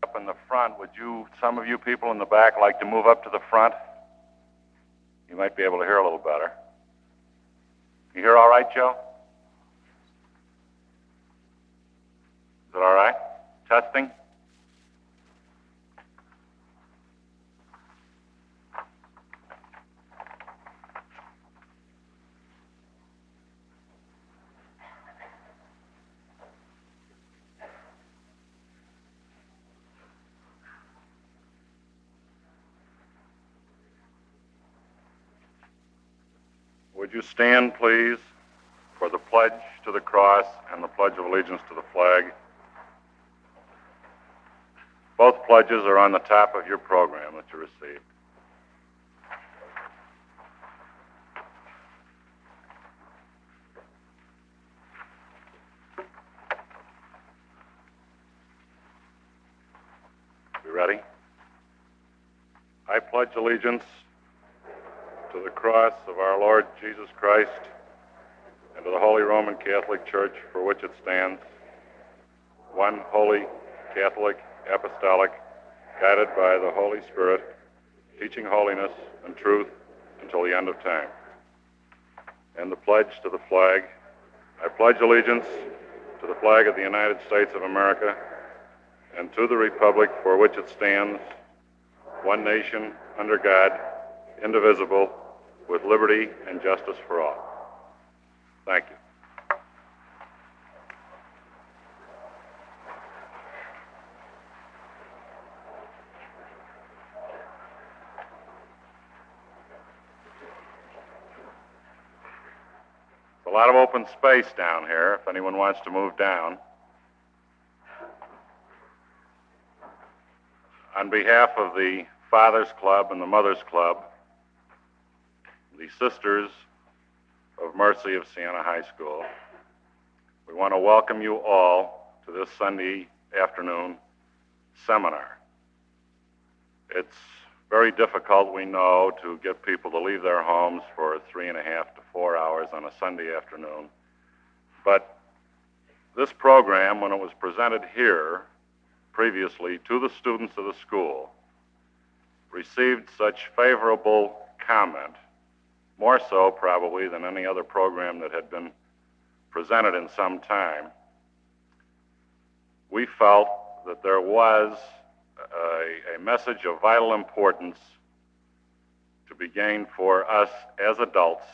up in the front, would you, some of you people in the back, like to move up to the front? You might be able to hear a little better. You hear all right, Joe? Is it all right? Testing? Would you stand, please, for the pledge to the cross and the pledge of allegiance to the flag? Both pledges are on the top of your program that you received. You ready? I pledge allegiance to the cross of our Lord Jesus Christ and to the Holy Roman Catholic Church for which it stands, one holy, Catholic, apostolic, guided by the Holy Spirit, teaching holiness and truth until the end of time. And the pledge to the flag. I pledge allegiance to the flag of the United States of America and to the republic for which it stands, one nation, under God, indivisible, with liberty and justice for all. Thank you. A lot of open space down here if anyone wants to move down. On behalf of the Fathers Club and the Mothers Club, the Sisters of Mercy of Siena High School, we want to welcome you all to this Sunday afternoon seminar. It's very difficult, we know, to get people to leave their homes for 3.5 to 4 hours on a Sunday afternoon. But this program, when it was presented here previously to the students of the school, received such favorable comment, more so probably than any other program that had been presented in some time. We felt that there was a message of vital importance to be gained for us as adults,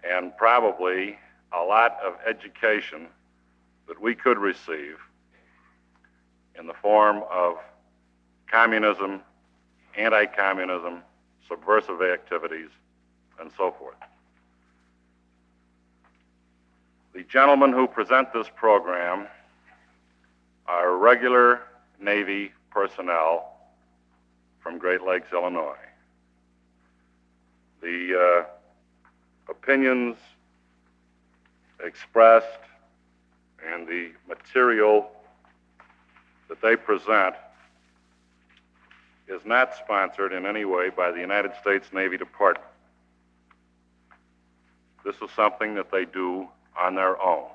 and probably a lot of education that we could receive in the form of communism, anti-communism, subversive activities, and so forth. The gentlemen who present this program are regular Navy personnel from Great Lakes, Illinois. The opinions expressed and the material that they present is not sponsored in any way by the United States Navy Department. This is something that they do on their own.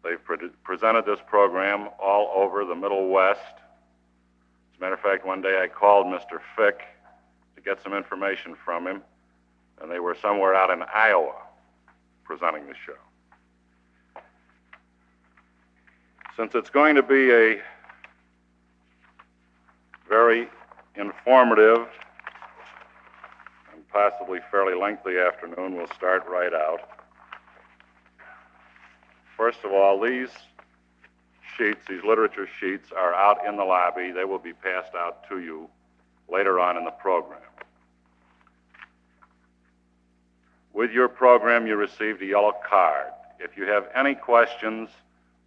They've presented this program all over the Middle West. As a matter of fact, one day I called Mr. Fick to get some information from him, and they were somewhere out in Iowa presenting the show. Since it's going to be a very informative and possibly fairly lengthy afternoon, we'll start right out. First of all, these sheets, these literature sheets, are out in the lobby. They will be passed out to you later on in the program. With your program, you received a yellow card. If you have any questions,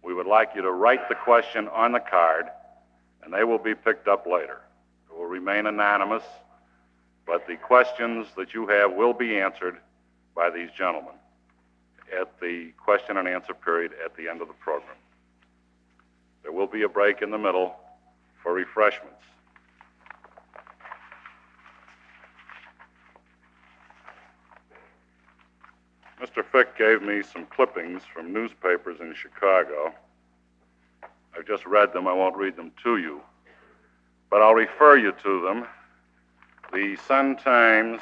we would like you to write the question on the card, and they will be picked up later. It will remain anonymous, but the questions that you have will be answered by these gentlemen at the question and answer period at the end of the program. There will be a break in the middle for refreshments. Mr. Fick gave me some clippings from newspapers in Chicago I've just read them. I won't read them to you, but I'll refer you to them. The Sun-Times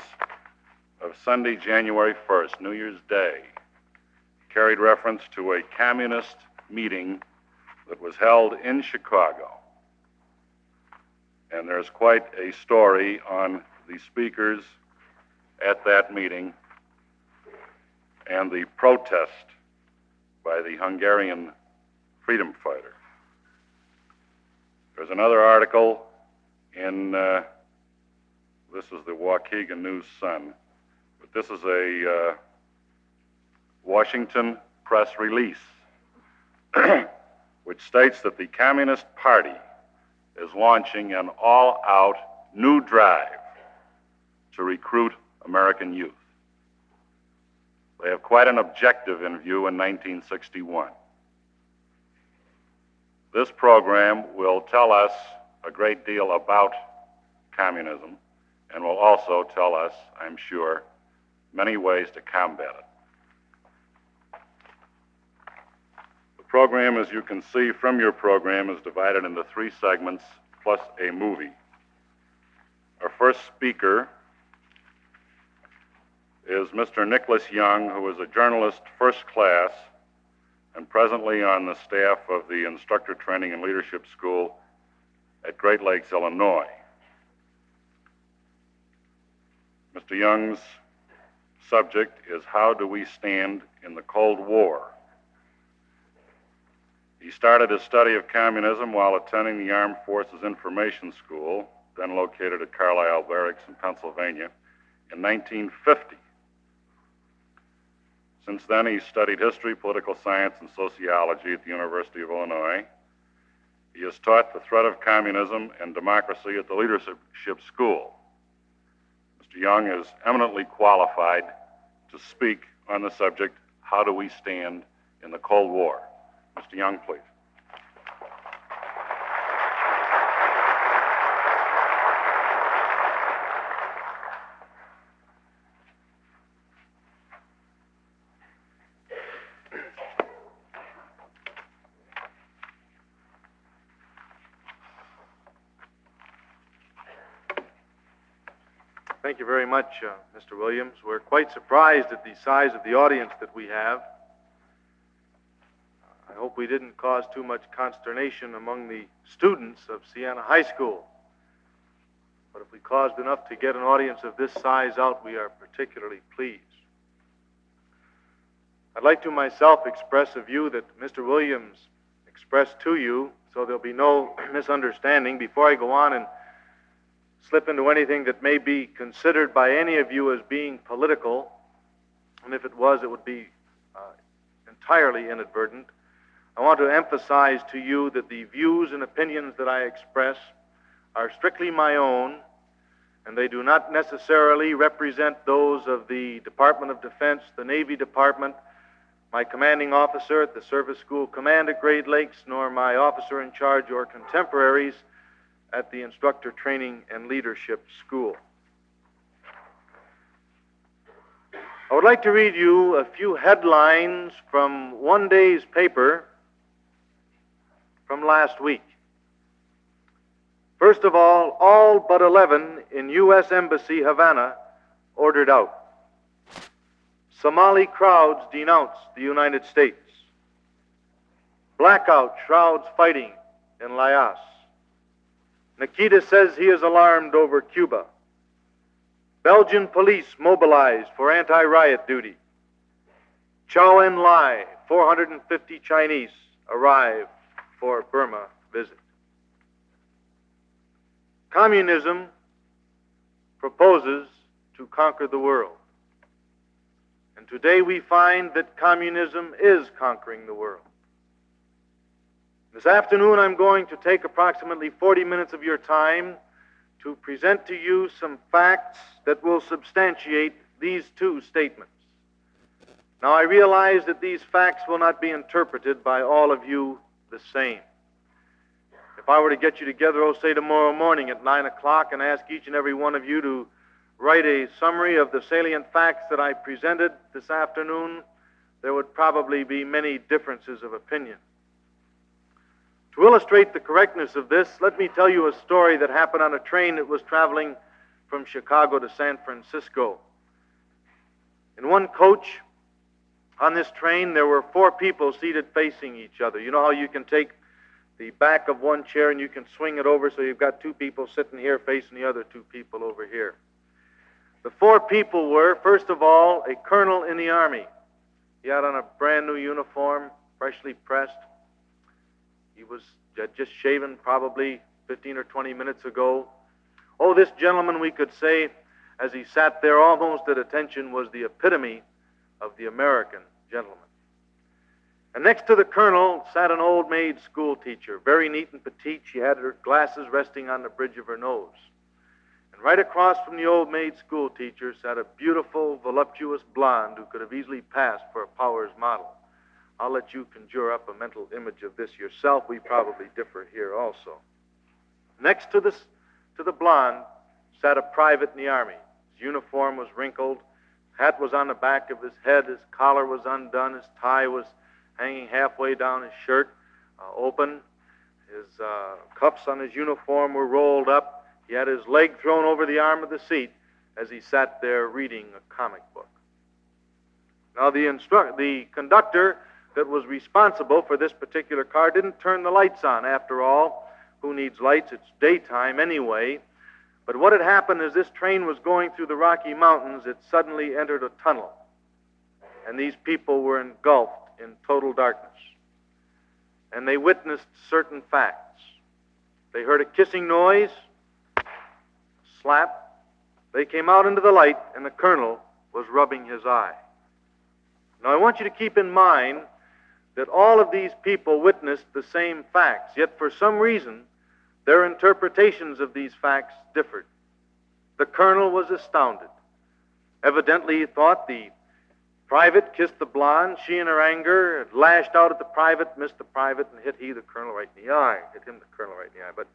of Sunday, January 1st, New Year's Day, carried reference to a communist meeting that was held in Chicago. And there's quite a story on the speakers at that meeting and the protest by the Hungarian freedom fighter. There's another article in, this is the Waukegan News-Sun, but this is a Washington press release which states that the Communist Party is launching an all-out new drive to recruit American youth. They have quite an objective in view in 1961. This program will tell us a great deal about communism and will also tell us, I'm sure, many ways to combat it. The program, as you can see from your program, is divided into 3 segments plus a movie. Our first speaker is Mr. Nicholas Young, who is a journalist first class and presently on the staff of the Instructor Training and Leadership School at Great Lakes, Illinois. Mr. Young's subject is How Do We Stand in the Cold War? He started his study of communism while attending the Armed Forces Information School, then located at Carlisle Barracks in Pennsylvania, in 1950. Since then, he studied history, political science, and sociology at the University of Illinois. He has taught the threat of communism and democracy at the Leadership School. Mr. Young is eminently qualified to speak on the subject, How Do We Stand in the Cold War? Mr. Young, please. Thank you very much, Mr. Williams. We're quite surprised at the size of the audience that we have. I hope we didn't cause too much consternation among the students of Siena High School. But if we caused enough to get an audience of this size out, we are particularly pleased. I'd like to myself express a view that Mr. Williams expressed to you, so there'll be no misunderstanding before I go on and slip into anything that may be considered by any of you as being political, and if it was, it would be entirely inadvertent. I want to emphasize to you that the views and opinions that I express are strictly my own, and they do not necessarily represent those of the Department of Defense, the Navy Department, my commanding officer at the Service School Command at Great Lakes, nor my officer in charge or contemporaries at the Instructor Training and Leadership School. I would like to read you a few headlines from one day's paper from last week. First of all but 11 in U.S. Embassy, Havana, ordered out. Somali crowds denounce the United States. Blackout shrouds fighting in Laos. Nikita says he is alarmed over Cuba. Belgian police mobilized for anti-riot duty. Chow En Lai, 450 Chinese arrive for Burma visit. Communism proposes to conquer the world. And today we find that communism is conquering the world. This afternoon I'm going to take approximately 40 minutes of your time to present to you some facts that will substantiate these two statements. Now I realize that these facts will not be interpreted by all of you the same. If I were to get you together, say tomorrow morning at 9 o'clock and ask each and every one of you to write a summary of the salient facts that I presented this afternoon, there would probably be many differences of opinion. To illustrate the correctness of this, let me tell you a story that happened on a train that was traveling from Chicago to San Francisco. In one coach on this train, there were 4 people seated facing each other. You know how you can take the back of one chair and you can swing it over so you've got 2 people sitting here facing the other 2 people over here. The 4 people were, first of all, a colonel in the Army. He had on a brand new uniform, freshly pressed. He was just shaven probably 15 or 20 minutes ago. Oh, this gentleman, we could say, as he sat there almost at attention, was the epitome of the American gentleman. And next to the colonel sat an old maid school teacher, very neat and petite. She had her glasses resting on the bridge of her nose. And right across from the old maid school teacher sat a beautiful, voluptuous blonde who could have easily passed for a Powers model. I'll let you conjure up a mental image of this yourself. We probably differ here also. Next to the blonde sat a private in the Army. His uniform was wrinkled, hat was on the back of his head, his collar was undone, his tie was hanging halfway down his shirt, open. His cuffs on his uniform were rolled up. He had his leg thrown over the arm of the seat as he sat there reading a comic book. Now, the conductor that was responsible for this particular car didn't turn the lights on. After all, who needs lights? It's daytime anyway. But what had happened is this train was going through the Rocky Mountains. It suddenly entered a tunnel, and these people were engulfed in total darkness. And they witnessed certain facts. They heard a kissing noise, a slap. They came out into the light, and the colonel was rubbing his eye. Now, I want you to keep in mind that all of these people witnessed the same facts, yet for some reason, their interpretations of these facts differed. The colonel was astounded. Evidently, he thought the private kissed the blonde. She, in her anger, lashed out at the private, missed the private, and hit the colonel right in the eye. Hit him, the colonel, right in the eye. But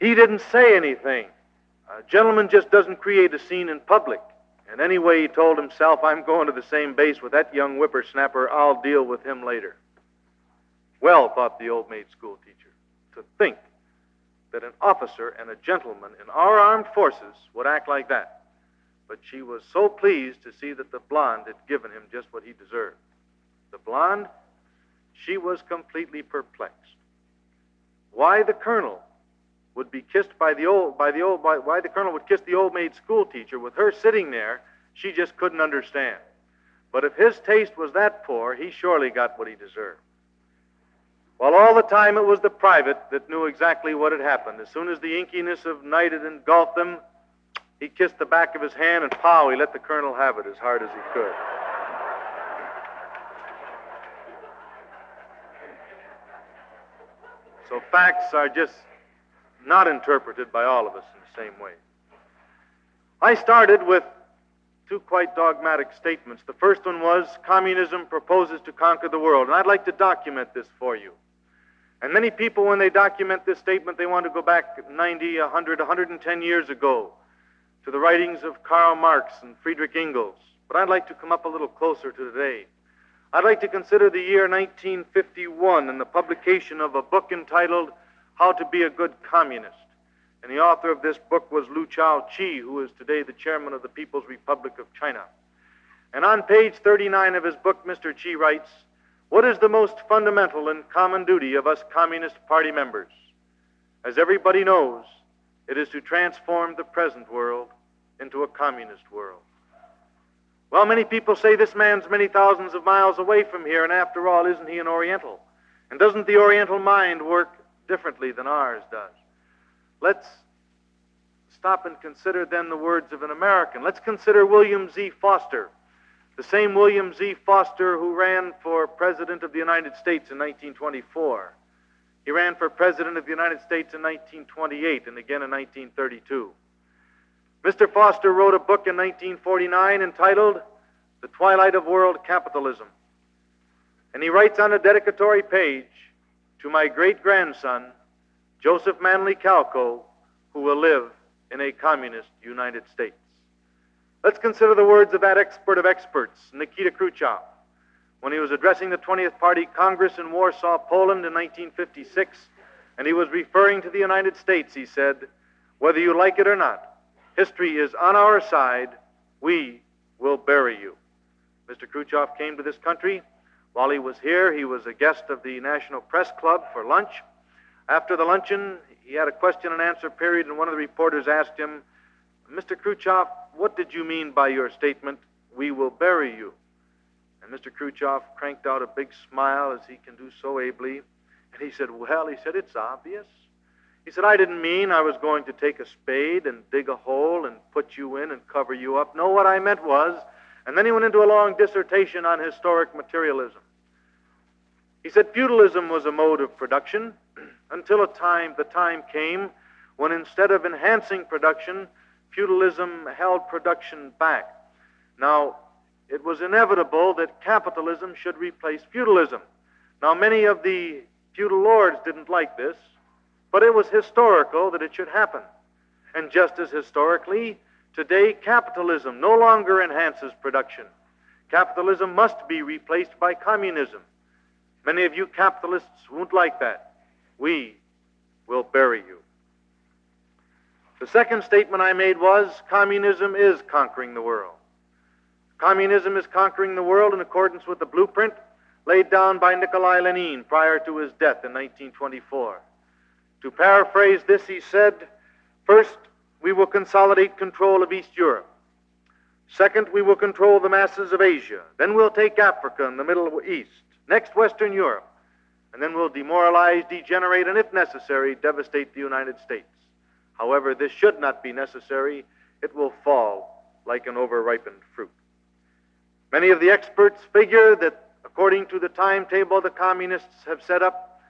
he didn't say anything. A gentleman just doesn't create a scene in public. And anyway, he told himself, I'm going to the same base with that young whippersnapper. I'll deal with him later. Well, thought the old maid school teacher, to think that an officer and a gentleman in our armed forces would act like that. But she was so pleased to see that the blonde had given him just what he deserved. The blonde, she was completely perplexed. Why the colonel would be kissed why the colonel would kiss the old maid school teacher with her sitting there, she just couldn't understand. But if his taste was that poor, he surely got what he deserved. Well, all the time it was the private that knew exactly what had happened. As soon as the inkiness of night had engulfed him, he kissed the back of his hand, and pow, he let the colonel have it as hard as he could. So facts are just not interpreted by all of us in the same way. I started with 2 quite dogmatic statements. The first one was, communism proposes to conquer the world, and I'd like to document this for you. And many people, when they document this statement, they want to go back 90, 100, 110 years ago to the writings of Karl Marx and Friedrich Engels. But I'd like to come up a little closer to today. I'd like to consider the year 1951 and the publication of a book entitled How to Be a Good Communist. And the author of this book was Liu Chao-chi, who is today the chairman of the People's Republic of China. And on page 39 of his book, Mr. Chi writes, what is the most fundamental and common duty of us Communist Party members? As everybody knows, it is to transform the present world into a communist world. Well, many people say this man's many thousands of miles away from here, and after all, isn't he an Oriental? And doesn't the Oriental mind work differently than ours does? Let's stop and consider then the words of an American. Let's consider William Z. Foster, the same William Z. Foster who ran for President of the United States in 1924. He ran for President of the United States in 1928 and again in 1932. Mr. Foster wrote a book in 1949 entitled The Twilight of World Capitalism. And he writes on a dedicatory page, to my great-grandson, Joseph Manley Calco, who will live in a communist United States. Let's consider the words of that expert of experts, Nikita Khrushchev. when he was addressing the 20th Party Congress in Warsaw, Poland in 1956, and he was referring to the United States. He said, "Whether you like it or not, history is on our side. We will bury you." Mr. Khrushchev came to this country. While he was here, he was a guest of the National Press Club for lunch. After the luncheon, he had a question and answer period, and one of the reporters asked him, "Mr. Khrushchev, what did you mean by your statement, 'We will bury you'?" And Mr. Khrushchev cranked out a big smile, as he can do so ably, and he said, "Well," he said, "it's obvious." He said, "I didn't mean I was going to take a spade and dig a hole and put you in and cover you up. No, what I meant was," and then he went into a long dissertation on historic materialism. He said feudalism was a mode of production until the time came when instead of enhancing production, feudalism held production back. Now, it was inevitable that capitalism should replace feudalism. Now, many of the feudal lords didn't like this, but it was historical that it should happen. And just as historically, today capitalism no longer enhances production. Capitalism must be replaced by communism. Many of you capitalists won't like that. We will bury you. The second statement I made was communism is conquering the world. Communism is conquering the world in accordance with the blueprint laid down by Nikolai Lenin prior to his death in 1924. To paraphrase this, he said, "First, we will consolidate control of East Europe. Second, we will control the masses of Asia. Then we'll take Africa and the Middle East. Next, Western Europe. And then we'll demoralize, degenerate, and if necessary, devastate the United States. However, this should not be necessary. It will fall like an overripened fruit." Many of the experts figure that, according to the timetable the communists have set up,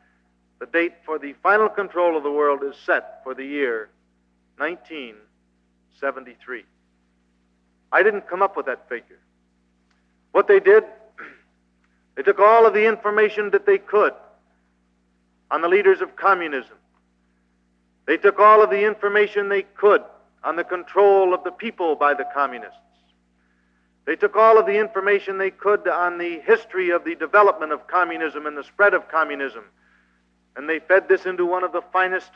the date for the final control of the world is set for the year 1973. I didn't come up with that figure. What they did, they took all of the information that they could on the leaders of communism. They took all of the information they could on the control of the people by the communists. They took all of the information they could on the history of the development of communism and the spread of communism, and they fed this into one of the finest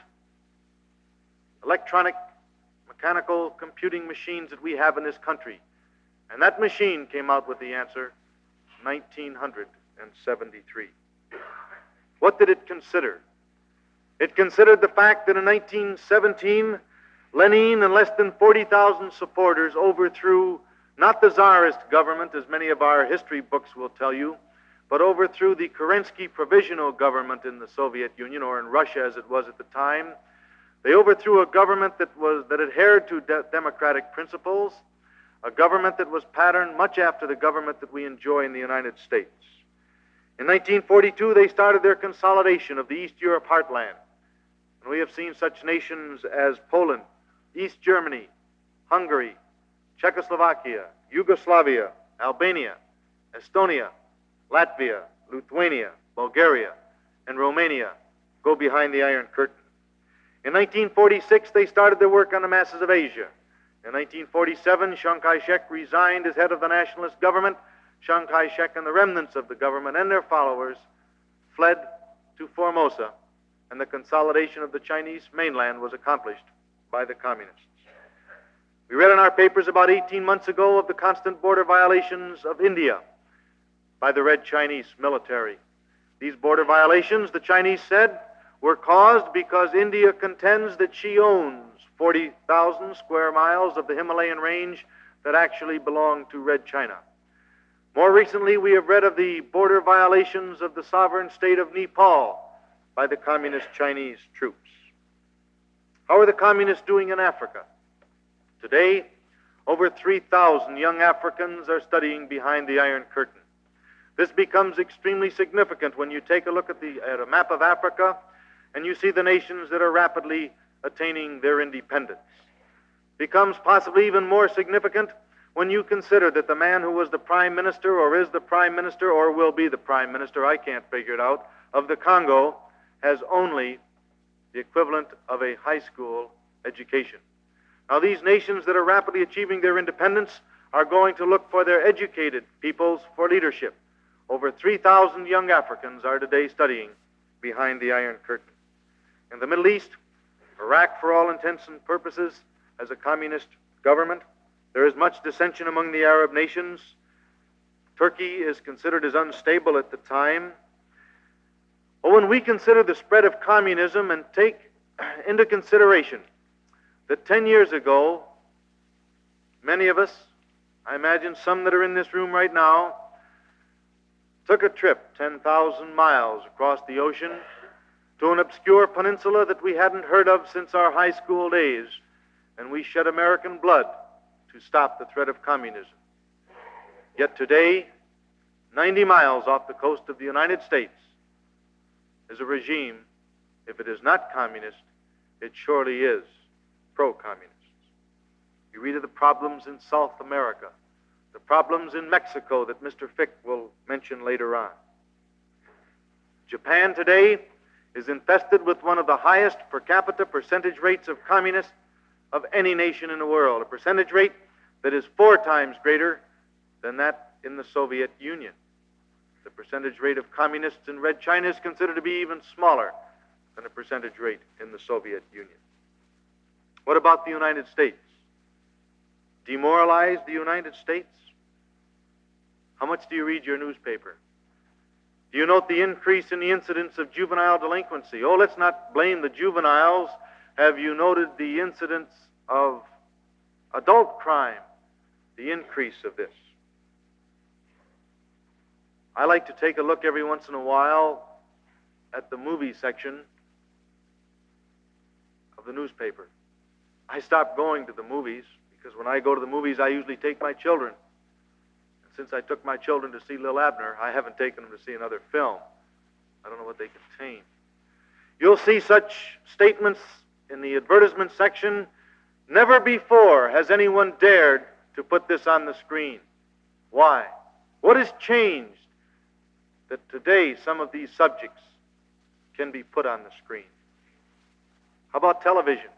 electronic, mechanical computing machines that we have in this country. And that machine came out with the answer, 1973. What did it consider? It considered the fact that in 1917, Lenin and less than 40,000 supporters overthrew not the Tsarist government, as many of our history books will tell you, but overthrew the Kerensky provisional government in the Soviet Union, or in Russia as it was at the time. They overthrew a government that adhered to democratic principles, a government that was patterned much after the government that we enjoy in the United States. In 1942, they started their consolidation of the East Europe heartland. And we have seen such nations as Poland, East Germany, Hungary, Czechoslovakia, Yugoslavia, Albania, Estonia, Latvia, Lithuania, Bulgaria, and Romania go behind the Iron Curtain. In 1946, they started their work on the masses of Asia. In 1947, Chiang Kai-shek resigned as head of the nationalist government. Chiang Kai-shek and the remnants of the government and their followers fled to Formosa, and the consolidation of the Chinese mainland was accomplished by the communists. We read in our papers about 18 months ago of the constant border violations of India by the Red Chinese military. These border violations, the Chinese said, were caused because India contends that she owns 40,000 square miles of the Himalayan range that actually belong to Red China. More recently, we have read of the border violations of the sovereign state of Nepal by the communist Chinese troops. How are the communists doing in Africa? Today, over 3,000 young Africans are studying behind the Iron Curtain. This becomes extremely significant when you take a look at a map of Africa and you see the nations that are rapidly attaining their independence. Becomes possibly even more significant when you consider that the man who was the prime minister, or is the prime minister, or will be the prime minister, I can't figure it out, of the Congo, has only the equivalent of a high school education. Now, these nations that are rapidly achieving their independence are going to look for their educated peoples for leadership. over 3,000 young Africans are today studying behind the Iron Curtain. In the Middle East, Iraq, for all intents and purposes, has a communist government. There is much dissension among the Arab nations. Turkey is considered as unstable at the time. But when we consider the spread of communism and take into consideration that 10 years ago, many of us, I imagine some that are in this room right now, took a trip 10,000 miles across the ocean to an obscure peninsula that we hadn't heard of since our high school days, and we shed American blood to stop the threat of communism. Yet today, 90 miles off the coast of the United States is a regime, if it is not communist, it surely is pro-communist. You read of the problems in South America, the problems in Mexico that Mr. Fick will mention later on. Japan today is infested with one of the highest per capita percentage rates of communists of any nation in the world, a percentage rate that is 4 times greater than that in the Soviet Union. The percentage rate of communists in Red China is considered to be even smaller than the percentage rate in the Soviet Union. What about the United States? Demoralize the United States? How much do you read your newspaper? Do you note the increase in the incidence of juvenile delinquency? Oh, let's not blame the juveniles. Have you noted the incidence of adult crime, the increase of this? I like to take a look every once in a while at the movie section of the newspaper. I stopped going to the movies because when I go to the movies, I usually take my children. And since I took my children to see Lil Abner, I haven't taken them to see another film. I don't know what they contain. You'll see such statements in the advertisement section. Never before has anyone dared to put this on the screen. Why? What has changed that today some of these subjects can be put on the screen? How about television?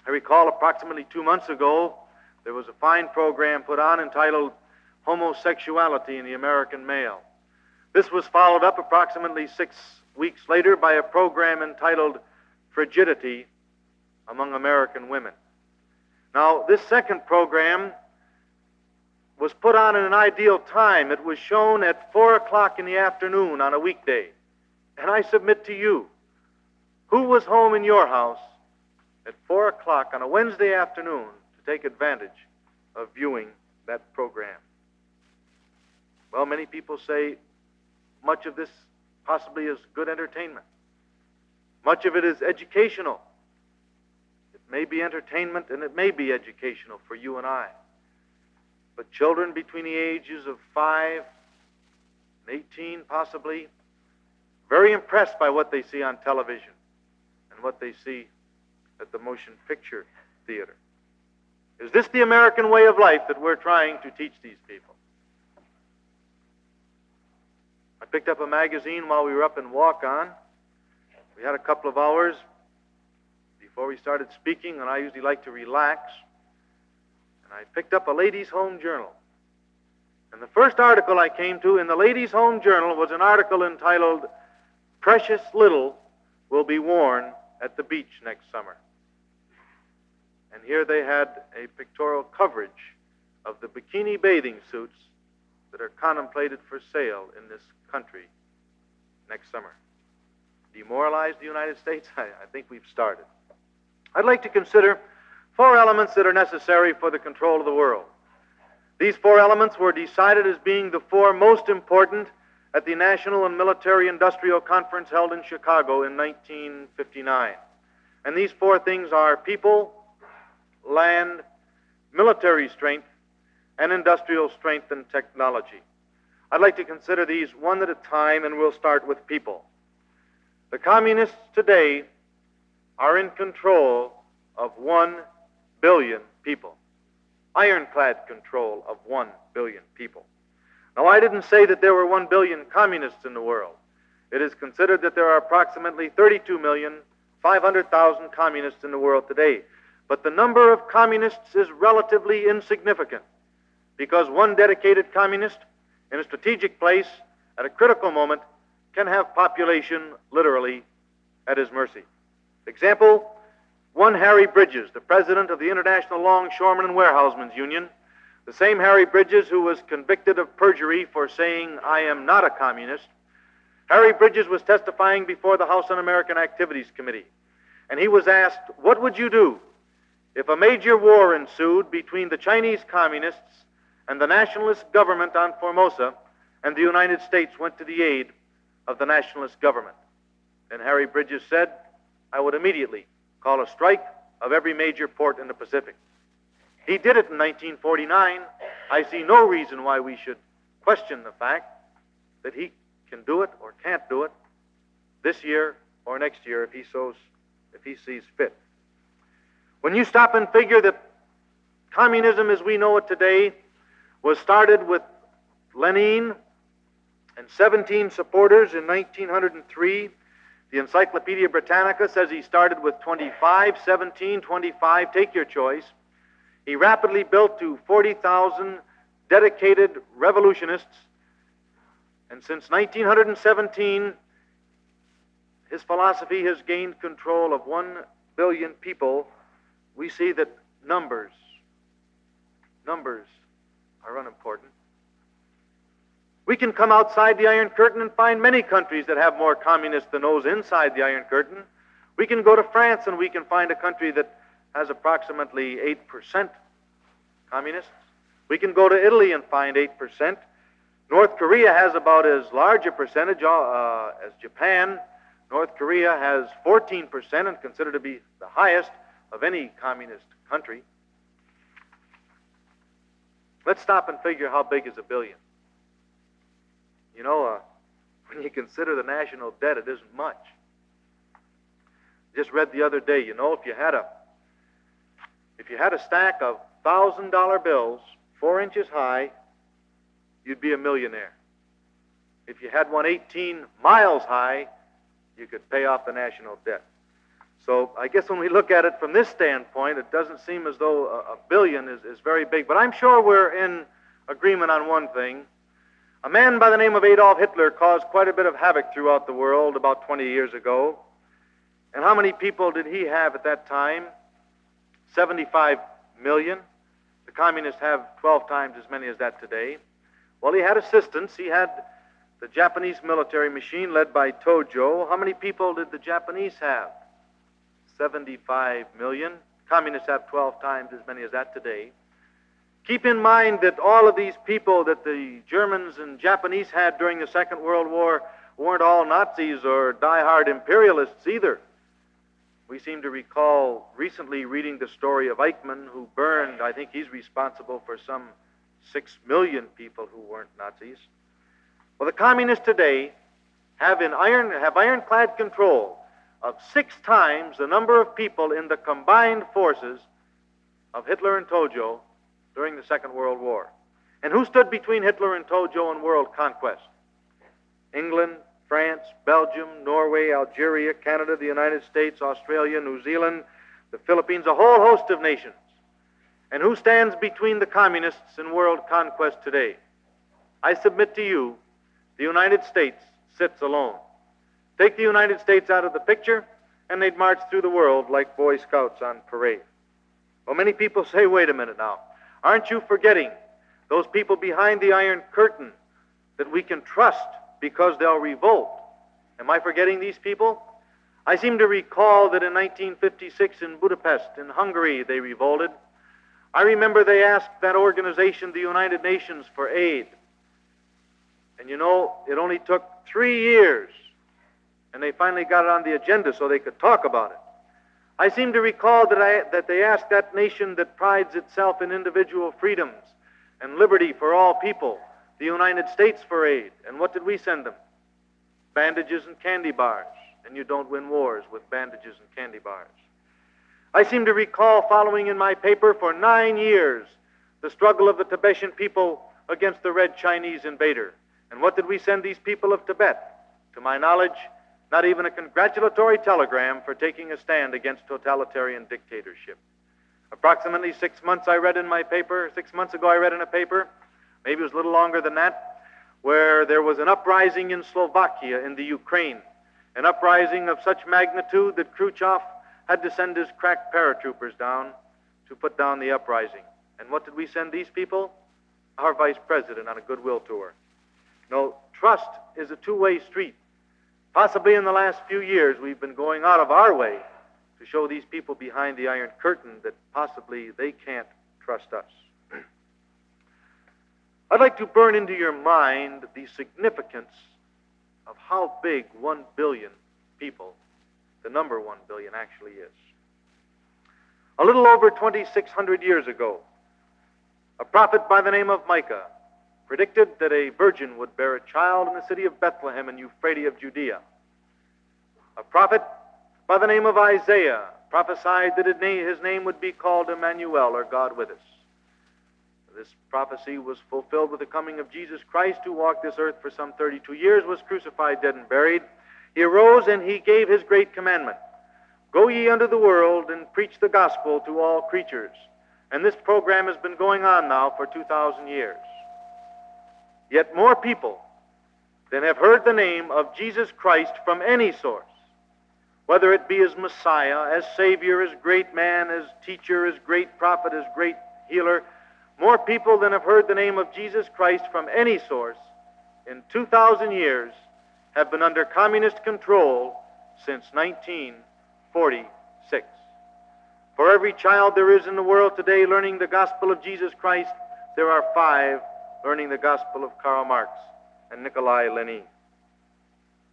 I recall approximately 2 months ago, there was a fine program put on entitled Homosexuality in the American Male. This was followed up approximately 6 weeks later by a program entitled Frigidity Among American Women. Now, this second program was put on in an ideal time. It was shown at 4 o'clock in the afternoon on a weekday. And I submit to you, who was home in your house at 4 o'clock on a Wednesday afternoon to take advantage of viewing that program? Well, many people say much of this possibly is good entertainment. Much of it is educational. It may be entertainment and it may be educational for you and I. But children between the ages of 5 and 18 possibly, very impressed by what they see on television and what they see at the motion picture theater. Is this the American way of life that we're trying to teach these people? I picked up a magazine while we were up in walk-on. We had a couple of hours before we started speaking, and I usually like to relax. And I picked up a Ladies' Home Journal. And the first article I came to in the Ladies' Home Journal was an article entitled, "Precious Little Will Be Worn at the Beach Next Summer." And here they had a pictorial coverage of the bikini bathing suits that are contemplated for sale in this country next summer. Demoralize the United States? I think we've started. I'd like to consider 4 elements that are necessary for the control of the world. These 4 elements were decided as being the 4 most important at the National and Military Industrial Conference held in Chicago in 1959. And these 4 things are people, land, military strength, and industrial strength and technology. I'd like to consider these one at a time, and we'll start with people. The communists today are in control of 1 billion people. Ironclad control of 1 billion people. Now, I didn't say that there were 1 billion communists in the world. It is considered that there are approximately 32,500,000 communists in the world today. But the number of communists is relatively insignificant because 1 dedicated communist in a strategic place at a critical moment, can have population literally at his mercy. Example, one Harry Bridges, the president of the International Longshoremen and Warehousemen's Union, the same Harry Bridges who was convicted of perjury for saying, "I am not a communist." Harry Bridges was testifying before the House Un-American Activities Committee, and he was asked, "What would you do if a major war ensued between the Chinese communists and the nationalist government on Formosa, and the United States went to the aid of the nationalist government?" And Harry Bridges said, "I would immediately call a strike of every major port in the Pacific." He did it in 1949. I see no reason why we should question the fact that he can do it or can't do it this year or next year if he sees fit. When you stop and figure that communism as we know it today was started with Lenin and 17 supporters in 1903, the Encyclopedia Britannica says he started with 25, 17, 25, take your choice. He rapidly built to 40,000 dedicated revolutionists, and since 1917, his philosophy has gained control of 1 billion people. We see that numbers are unimportant. We can come outside the Iron Curtain and find many countries that have more communists than those inside the Iron Curtain. We can go to France and we can find a country that has approximately 8% communists. We can go to Italy and find 8%. North Korea has about as large a percentage as Japan. North Korea has 14% and considered to be the highest of any communist country. Let's stop and figure how big is a billion. You know, when you consider the national debt, it isn't much. Just read the other day, you know, if you had a stack of $1,000 bills 4 inches high, you'd be a millionaire. If you had one 18 miles high, you could pay off the national debt. So I guess when we look at it from this standpoint, it doesn't seem as though a billion is very big. But I'm sure we're in agreement on one thing. A man by the name of Adolf Hitler caused quite a bit of havoc throughout the world about 20 years ago. And how many people did he have at that time? 75 million. The communists have 12 times as many as that today. Well, he had assistants. He had the Japanese military machine led by Tojo. How many people did the Japanese have? 75 million. Communists have 12 times as many as that today. Keep in mind that all of these people that the Germans and Japanese had during the Second World War weren't all Nazis or die-hard imperialists either. We seem to recall recently reading the story of Eichmann, who burned, I think he's responsible for some 6 million people who weren't Nazis. Well, the communists today have ironclad control of 6 times the number of people in the combined forces of Hitler and Tojo during the Second World War. And who stood between Hitler and Tojo and world conquest? England, France, Belgium, Norway, Algeria, Canada, the United States, Australia, New Zealand, the Philippines, a whole host of nations. And who stands between the communists and world conquest today? I submit to you, the United States sits alone. Take the United States out of the picture, and they'd march through the world like Boy Scouts on parade. Well, many people say, wait a minute now. Aren't you forgetting those people behind the Iron Curtain that we can trust because they'll revolt? Am I forgetting these people? I seem to recall that in 1956 in Budapest, in Hungary, they revolted. I remember they asked that organization, the United Nations, for aid. And you know, it only took 3 years, and they finally got it on the agenda so they could talk about it. I seem to recall that they asked that nation that prides itself in individual freedoms and liberty for all people, the United States, for aid. And what did we send them? Bandages and candy bars. And you don't win wars with bandages and candy bars. I seem to recall following in my paper for 9 years the struggle of the Tibetan people against the Red Chinese invader. And what did we send these people of Tibet? To my knowledge, not even a congratulatory telegram for taking a stand against totalitarian dictatorship. Approximately 6 months ago I read in a paper, maybe it was a little longer than that, where there was an uprising in Slovakia, in the Ukraine, an uprising of such magnitude that Khrushchev had to send his crack paratroopers down to put down the uprising. And what did we send these people? Our vice president on a goodwill tour. No, trust is a two-way street. Possibly in the last few years, we've been going out of our way to show these people behind the Iron Curtain that possibly they can't trust us. I'd like to burn into your mind the significance of how big 1 billion people, the number 1 billion, actually is. A little over 2,600 years ago, a prophet by the name of Micah predicted that a virgin would bear a child in the city of Bethlehem in Euphrates of Judea. A prophet by the name of Isaiah prophesied that his name would be called Emmanuel, or God with us. This prophecy was fulfilled with the coming of Jesus Christ, who walked this earth for some 32 years, was crucified, dead, and buried. He arose, and he gave his great commandment. Go ye unto the world and preach the gospel to all creatures. And this program has been going on now for 2,000 years. Yet more people than have heard the name of Jesus Christ from any source, whether it be as Messiah, as Savior, as great man, as teacher, as great prophet, as great healer, more people than have heard the name of Jesus Christ from any source in 2,000 years have been under communist control since 1946. For every child there is in the world today learning the gospel of Jesus Christ, there are 5 learning the gospel of Karl Marx and Nikolai Lenin.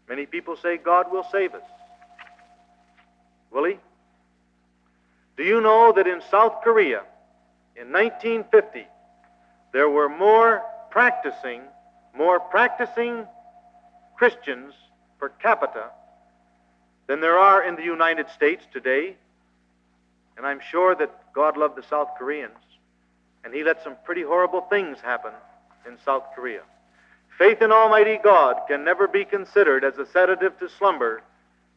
Many people say God will save us. Will he? Do you know that in South Korea, in 1950, there were more practicing Christians per capita than there are in the United States today? And I'm sure that God loved the South Koreans, and he let some pretty horrible things happen in South Korea. Faith in Almighty God can never be considered as a sedative to slumber.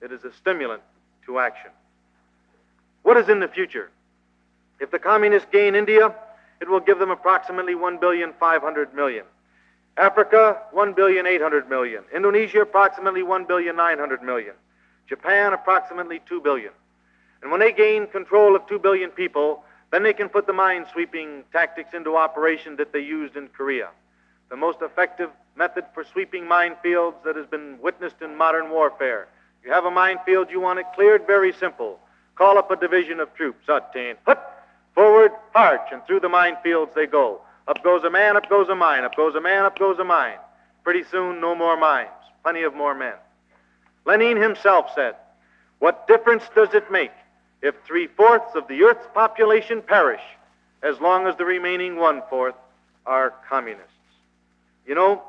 It is a stimulant to action. What is in the future? If the communists gain India, it will give them approximately 1,500,000,000. Africa, 1,800,000,000. Indonesia, approximately 1,900,000,000. Japan, approximately 2 billion. And when they gain control of 2 billion people, then they can put the mine-sweeping tactics into operation that they used in Korea. The most effective method for sweeping minefields that has been witnessed in modern warfare. You have a minefield, you want it cleared, very simple. Call up a division of troops. Attain, hut, forward, march, and through the minefields they go. Up goes a man, up goes a mine, up goes a man, up goes a mine. Pretty soon, no more mines, plenty of more men. Lenin himself said, what difference does it make if 3/4 of the earth's population perish, as long as the remaining 1/4 are communists? You know,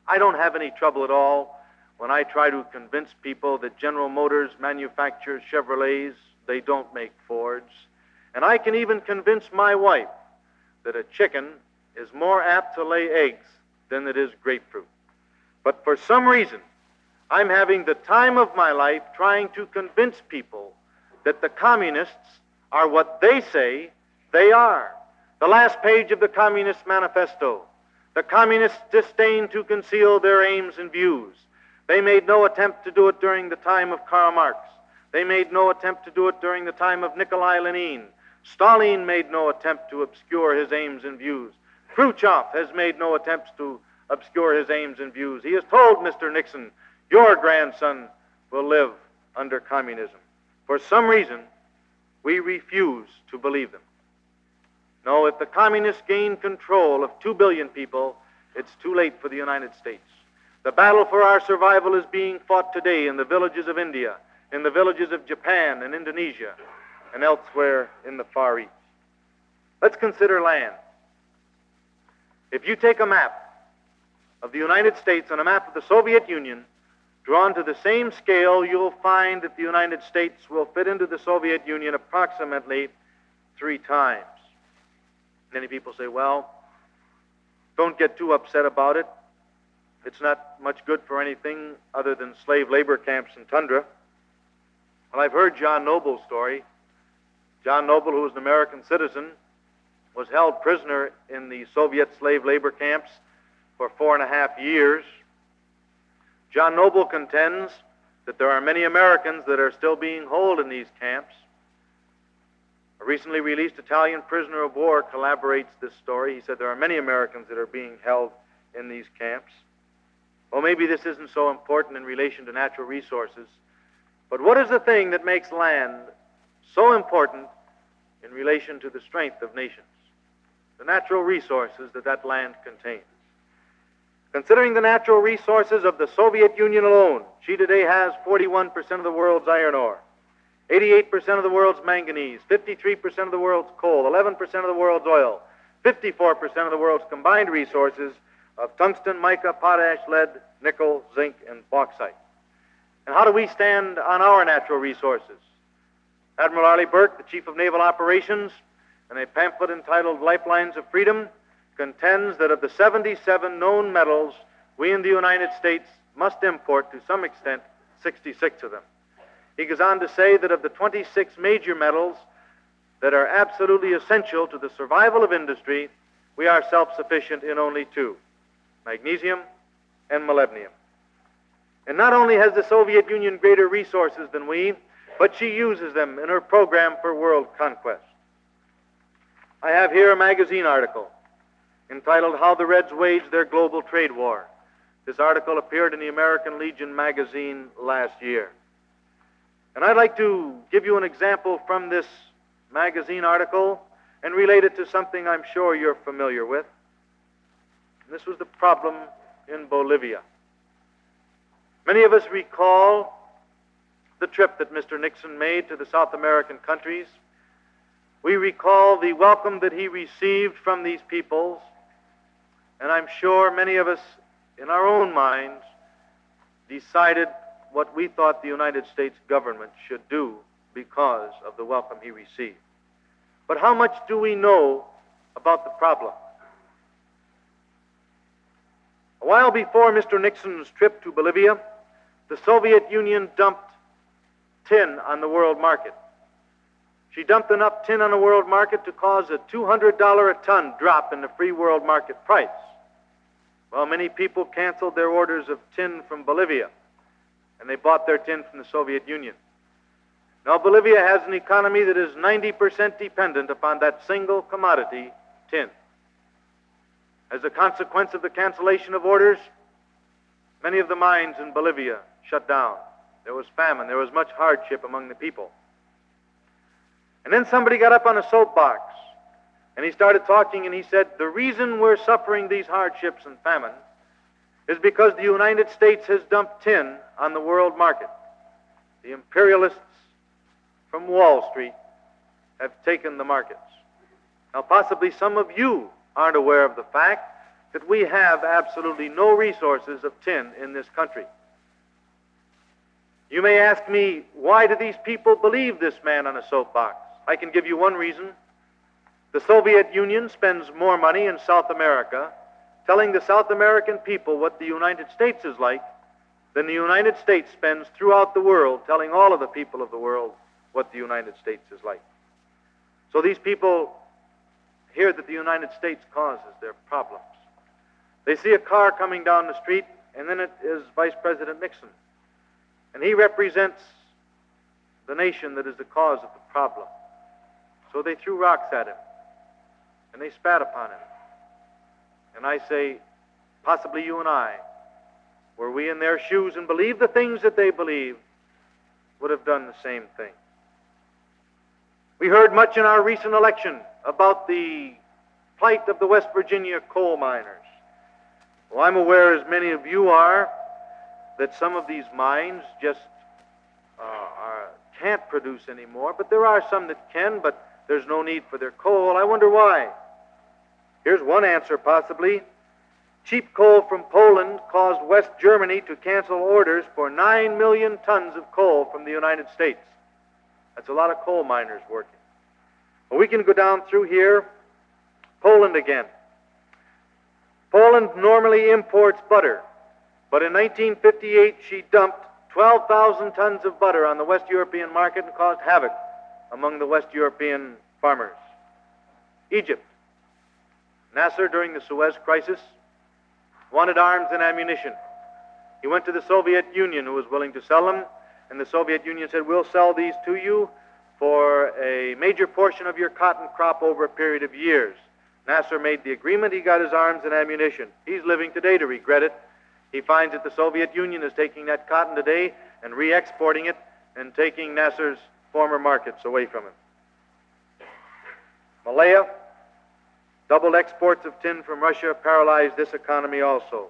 I don't have any trouble at all when I try to convince people that General Motors manufactures Chevrolets, they don't make Fords. And I can even convince my wife that a chicken is more apt to lay eggs than it is grapefruit. But for some reason, I'm having the time of my life trying to convince people that the communists are what they say they are. The last page of the Communist Manifesto. The communists disdain to conceal their aims and views. They made no attempt to do it during the time of Karl Marx. They made no attempt to do it during the time of Nikolai Lenin. Stalin made no attempt to obscure his aims and views. Khrushchev has made no attempts to obscure his aims and views. He has told Mr. Nixon, your grandson will live under communism. For some reason, we refuse to believe them. No, if the communists gain control of 2 billion people, it's too late for the United States. The battle for our survival is being fought today in the villages of India, in the villages of Japan and Indonesia, and elsewhere in the Far East. Let's consider land. If you take a map of the United States and a map of the Soviet Union, drawn to the same scale, you'll find that the United States will fit into the Soviet Union approximately 3 times. Many people say, well, don't get too upset about it. It's not much good for anything other than slave labor camps and tundra. Well, I've heard John Noble's story. John Noble, who was an American citizen, was held prisoner in the Soviet slave labor camps for 4.5 years. John Noble contends that there are many Americans that are still being held in these camps. A recently released Italian prisoner of war corroborates this story. He said there are many Americans that are being held in these camps. Well, maybe this isn't so important in relation to natural resources, but what is the thing that makes land so important in relation to the strength of nations? The natural resources that land contains. Considering the natural resources of the Soviet Union alone, she today has 41% of the world's iron ore, 88% of the world's manganese, 53% of the world's coal, 11% of the world's oil, 54% of the world's combined resources of tungsten, mica, potash, lead, nickel, zinc, and bauxite. And how do we stand on our natural resources? Admiral Arleigh Burke, the Chief of Naval Operations, in a pamphlet entitled Lifelines of Freedom, contends that of the 77 known metals, we in the United States must import, to some extent, 66 of them. He goes on to say that of the 26 major metals that are absolutely essential to the survival of industry, we are self-sufficient in only 2, magnesium and molybdenum. And not only has the Soviet Union greater resources than we, but she uses them in her program for world conquest. I have here a magazine article entitled How the Reds Wage Their Global Trade War. This article appeared in the American Legion magazine last year. And I'd like to give you an example from this magazine article and relate it to something I'm sure you're familiar with. And this was the problem in Bolivia. Many of us recall the trip that Mr. Nixon made to the South American countries. We recall the welcome that he received from these peoples, and I'm sure many of us, in our own minds, decided what we thought the United States government should do because of the welcome he received. But how much do we know about the problem? A while before Mr. Nixon's trip to Bolivia, the Soviet Union dumped tin on the world market. She dumped enough tin on the world market to cause a $200 a ton drop in the free world market price. Well, many people canceled their orders of tin from Bolivia, and they bought their tin from the Soviet Union. Now, Bolivia has an economy that is 90% dependent upon that single commodity, tin. As a consequence of the cancellation of orders, many of the mines in Bolivia shut down. There was famine. There was much hardship among the people. And then somebody got up on a soapbox, and he started talking, and he said, the reason we're suffering these hardships and famine is because the United States has dumped tin on the world market. The imperialists from Wall Street have taken the markets. Now, possibly some of you aren't aware of the fact that we have absolutely no resources of tin in this country. You may ask me, why do these people believe this man on a soapbox? I can give you one reason. The Soviet Union spends more money in South America telling the South American people what the United States is like than the United States spends throughout the world telling all of the people of the world what the United States is like. So these people hear that the United States causes their problems. They see a car coming down the street, and then it is Vice President Nixon. And he represents the nation that is the cause of the problem. So they threw rocks at him, and they spat upon him. And I say, possibly you and I, were we in their shoes and believed the things that they believed, would have done the same thing. We heard much in our recent election about the plight of the West Virginia coal miners. Well, I'm aware, as many of you are, that some of these mines just can't produce anymore, but there are some that can, but there's no need for their coal. I wonder why. Here's one answer, possibly. Cheap coal from Poland caused West Germany to cancel orders for 9 million tons of coal from the United States. That's a lot of coal miners working. Well, we can go down through here. Poland again. Poland normally imports butter, but in 1958 she dumped 12,000 tons of butter on the West European market and caused havoc among the West European farmers. Egypt. Nasser, during the Suez crisis, wanted arms and ammunition. He went to the Soviet Union, who was willing to sell them, and the Soviet Union said, we'll sell these to you for a major portion of your cotton crop over a period of years. Nasser made the agreement. He got his arms and ammunition. He's living today to regret it. He finds that the Soviet Union is taking that cotton today and re-exporting it and taking Nasser's former markets away from him. Malaya, doubled exports of tin from Russia paralyzed this economy also.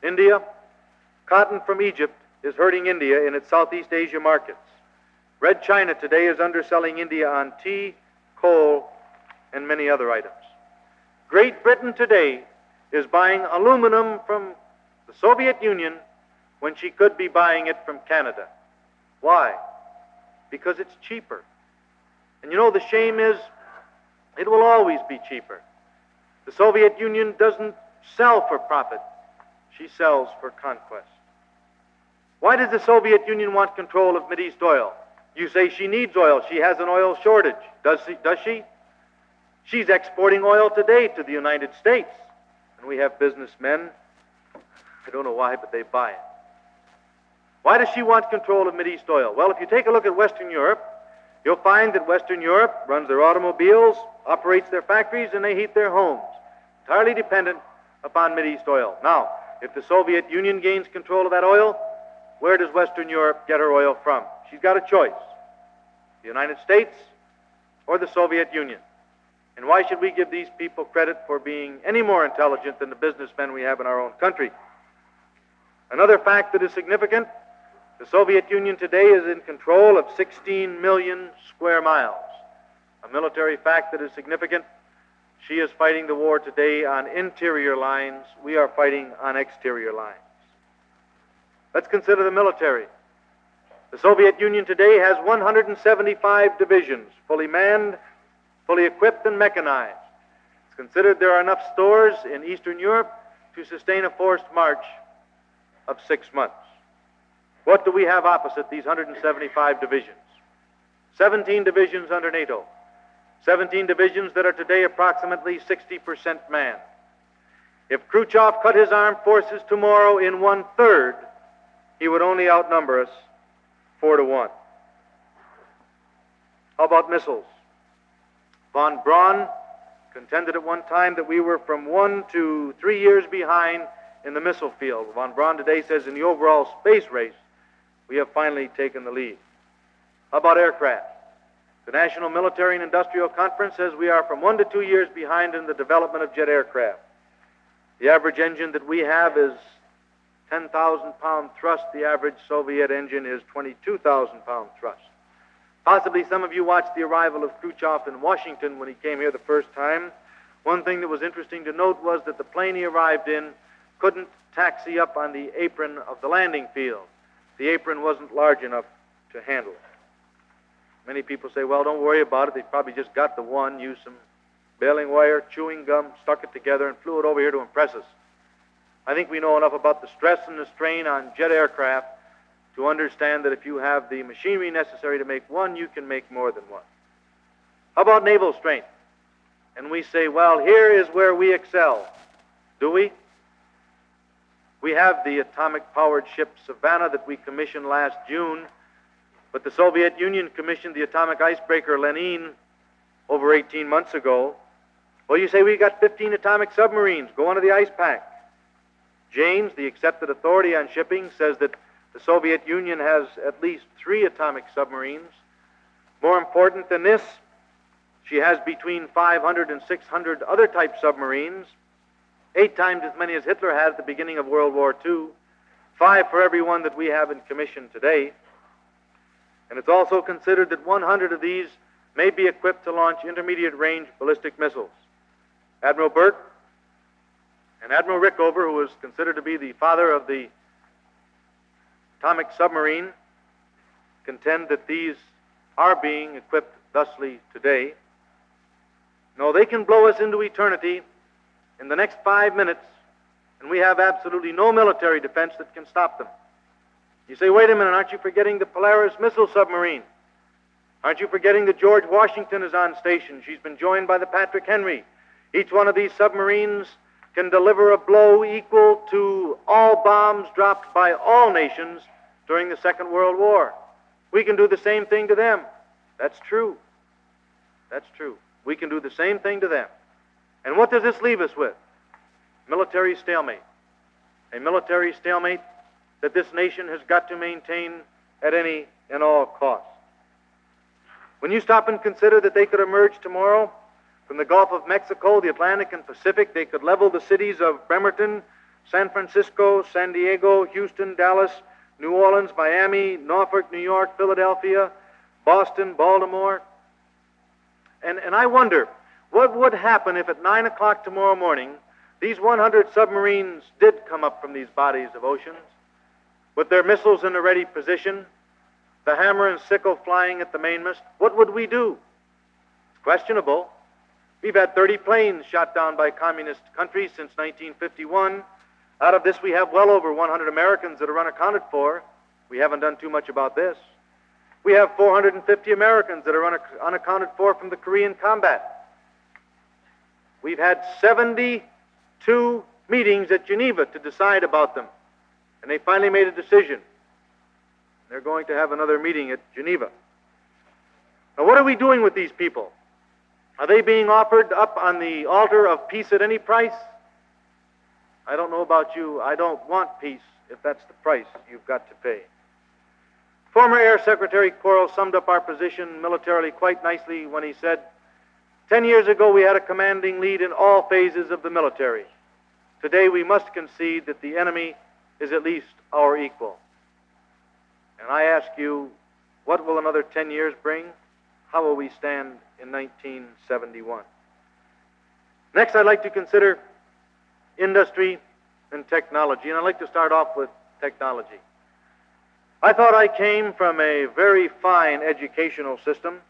India, cotton from Egypt is hurting India in its Southeast Asia markets. Red China today is underselling India on tea, coal, and many other items. Great Britain today is buying aluminum from the Soviet Union when she could be buying it from Canada. Why? Because it's cheaper. And you know, the shame is, it will always be cheaper. The Soviet Union doesn't sell for profit. She sells for conquest. Why does the Soviet Union want control of Mideast oil? You say she needs oil. She has an oil shortage. Does she? She's exporting oil today to the United States. And we have businessmen, I don't know why, but they buy it. Why does she want control of Mideast oil? Well, if you take a look at Western Europe, you'll find that Western Europe runs their automobiles, operates their factories, and they heat their homes, entirely dependent upon Mideast oil. Now, if the Soviet Union gains control of that oil, where does Western Europe get her oil from? She's got a choice, the United States or the Soviet Union. And why should we give these people credit for being any more intelligent than the businessmen we have in our own country? Another fact that is significant, the Soviet Union today is in control of 16 million square miles. A military fact that is significant, she is fighting the war today on interior lines. We are fighting on exterior lines. Let's consider the military. The Soviet Union today has 175 divisions, fully manned, fully equipped, and mechanized. It's considered there are enough stores in Eastern Europe to sustain a forced march of 6 months. What do we have opposite these 175 divisions? 17 divisions under NATO. 17 divisions that are today approximately 60% manned. If Khrushchev cut his armed forces tomorrow in 1/3, he would only outnumber us 4-1. How about missiles? Von Braun contended at one time that we were from 1 to 3 years behind in the missile field. Von Braun today says in the overall space race, we have finally taken the lead. How about aircraft? The National Military and Industrial Conference says we are from 1 to 2 years behind in the development of jet aircraft. The average engine that we have is 10,000-pound thrust. The average Soviet engine is 22,000-pound thrust. Possibly some of you watched the arrival of Khrushchev in Washington when he came here the first time. One thing that was interesting to note was that the plane he arrived in couldn't taxi up on the apron of the landing field. The apron wasn't large enough to handle it. Many people say, well, don't worry about it. They probably just got the one, used some baling wire, chewing gum, stuck it together, and flew it over here to impress us. I think we know enough about the stress and the strain on jet aircraft to understand that if you have the machinery necessary to make one, you can make more than one. How about naval strength? And we say, well, here is where we excel. Do we? We have the atomic-powered ship Savannah that we commissioned last June, but the Soviet Union commissioned the atomic icebreaker Lenin over 18 months ago. Well, you say we got 15 atomic submarines. Go onto the ice pack. Janes, the accepted authority on shipping, says that the Soviet Union has at least 3 atomic submarines. More important than this, she has between 500 and 600 other type submarines, 8 times as many as Hitler had at the beginning of World War II, 5 for every one that we have in commission today. And it's also considered that 100 of these may be equipped to launch intermediate-range ballistic missiles. Admiral Burke and Admiral Rickover, who is considered to be the father of the atomic submarine, contend that these are being equipped thusly today. No, they can blow us into eternity in the next 5 minutes, and we have absolutely no military defense that can stop them. You say, wait a minute, aren't you forgetting the Polaris missile submarine? Aren't you forgetting that George Washington is on station? She's been joined by the Patrick Henry. Each one of these submarines can deliver a blow equal to all bombs dropped by all nations during the Second World War. We can do the same thing to them. That's true. That's true. We can do the same thing to them. And what does this leave us with? Military stalemate. A military stalemate that this nation has got to maintain at any and all costs. When you stop and consider that they could emerge tomorrow from the Gulf of Mexico, the Atlantic and Pacific, they could level the cities of Bremerton, San Francisco, San Diego, Houston, Dallas, New Orleans, Miami, Norfolk, New York, Philadelphia, Boston, Baltimore. And I wonder, what would happen if at 9 o'clock tomorrow morning these 100 submarines did come up from these bodies of oceans with their missiles in a ready position, the hammer and sickle flying at the mainmast? What would we do? It's questionable. We've had 30 planes shot down by communist countries since 1951. Out of this, we have well over 100 Americans that are unaccounted for. We haven't done too much about this. We have 450 Americans that are unaccounted for from the Korean combat. We've had 72 meetings at Geneva to decide about them, and they finally made a decision. They're going to have another meeting at Geneva. Now, what are we doing with these people? Are they being offered up on the altar of peace at any price? I don't know about you. I don't want peace if that's the price you've got to pay. Former Air Secretary Quarles summed up our position militarily quite nicely when he said, 10 years ago we had a commanding lead in all phases of the military. Today we must concede that the enemy is at least our equal. And I ask you, what will another 10 years bring? How will we stand in 1971? Next, I'd like to consider industry and technology, and I'd like to start off with technology. I thought I came from a very fine educational system.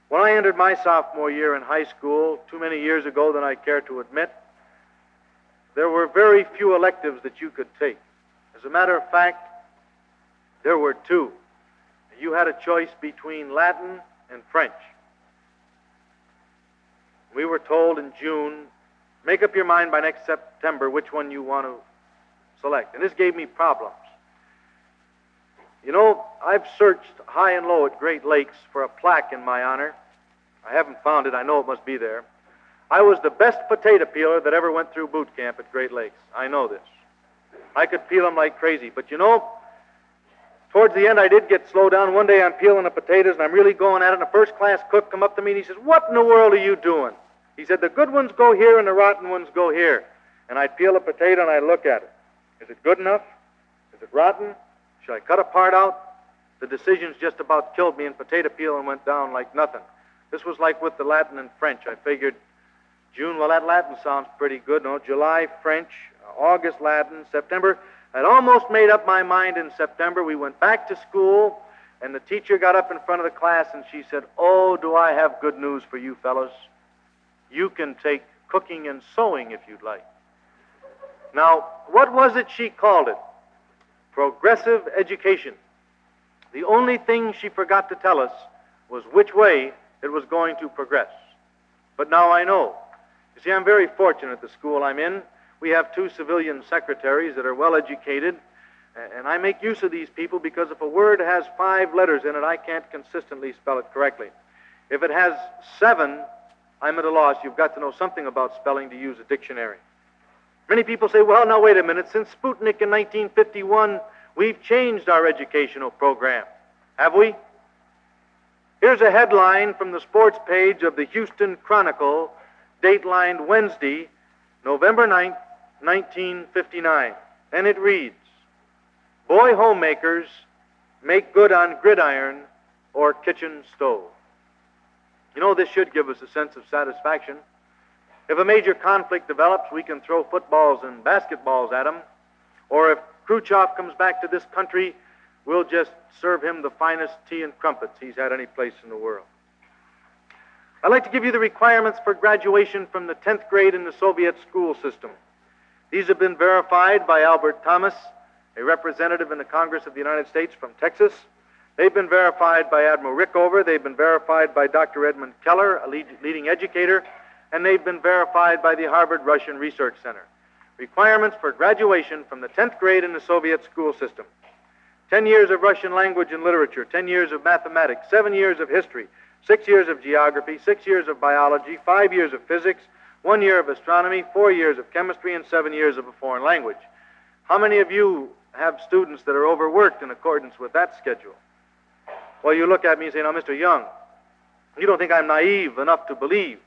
When I entered my sophomore year in high school, too many years ago than I care to admit, there were very few electives that you could take. As a matter of fact, there were two. You had a choice between Latin and French. We were told in June, make up your mind by next September which one you want to select. And this gave me problems. You know, I've searched high and low at Great Lakes for a plaque in my honor. I haven't found it. I know it must be there. I was the best potato peeler that ever went through boot camp at Great Lakes. I know this. I could peel them like crazy. But you know, towards the end, I did get slowed down. One day I'm peeling the potatoes, and I'm really going at it, and a first-class cook come up to me, and he says, what in the world are you doing? He said, the good ones go here, and the rotten ones go here. And I'd peel a potato, and I'd look at it. Is it good enough? Is it rotten? Should I cut a part out? The decisions just about killed me, and potato peeling went down like nothing. This was like with the Latin and French. I figured, June, well, that Latin sounds pretty good. No, July, French, August, Latin, September. I'd almost made up my mind in September. We went back to school, and the teacher got up in front of the class, and she said, oh, do I have good news for you fellows. You can take cooking and sewing if you'd like. Now, what was it she called it? Progressive education. The only thing she forgot to tell us was which way it was going to progress. But now I know. You see, I'm very fortunate at the school I'm in. We have 2 civilian secretaries that are well educated, and I make use of these people because if a word has 5 letters in it, I can't consistently spell it correctly. If it has 7, I'm at a loss. You've got to know something about spelling to use a dictionary. Many people say, well, now wait a minute. Since Sputnik in 1951, we've changed our educational program. Have we? Here's a headline from the sports page of the Houston Chronicle, datelined Wednesday, November 9th, 1959. And it reads, boy homemakers make good on gridiron or kitchen stove. You know, this should give us a sense of satisfaction. If a major conflict develops, we can throw footballs and basketballs at him. Or if Khrushchev comes back to this country, we'll just serve him the finest tea and crumpets he's had any place in the world. I'd like to give you the requirements for graduation from the 10th grade in the Soviet school system. These have been verified by Albert Thomas, a representative in the Congress of the United States from Texas. They've been verified by Admiral Rickover. They've been verified by Dr. Edmund Keller, a leading educator. and they've been verified by the Harvard Russian Research Center. Requirements for graduation from the 10th grade in the Soviet school system: 10 years of Russian language and literature, 10 years of mathematics, 7 years of history, 6 years of geography, 6 years of biology, 5 years of physics, 1 year of astronomy, 4 years of chemistry, and 7 years of a foreign language. How many of you have students that are overworked in accordance with that schedule? Well, you look at me and say, now, Mr. Young, you don't think I'm naive enough to believe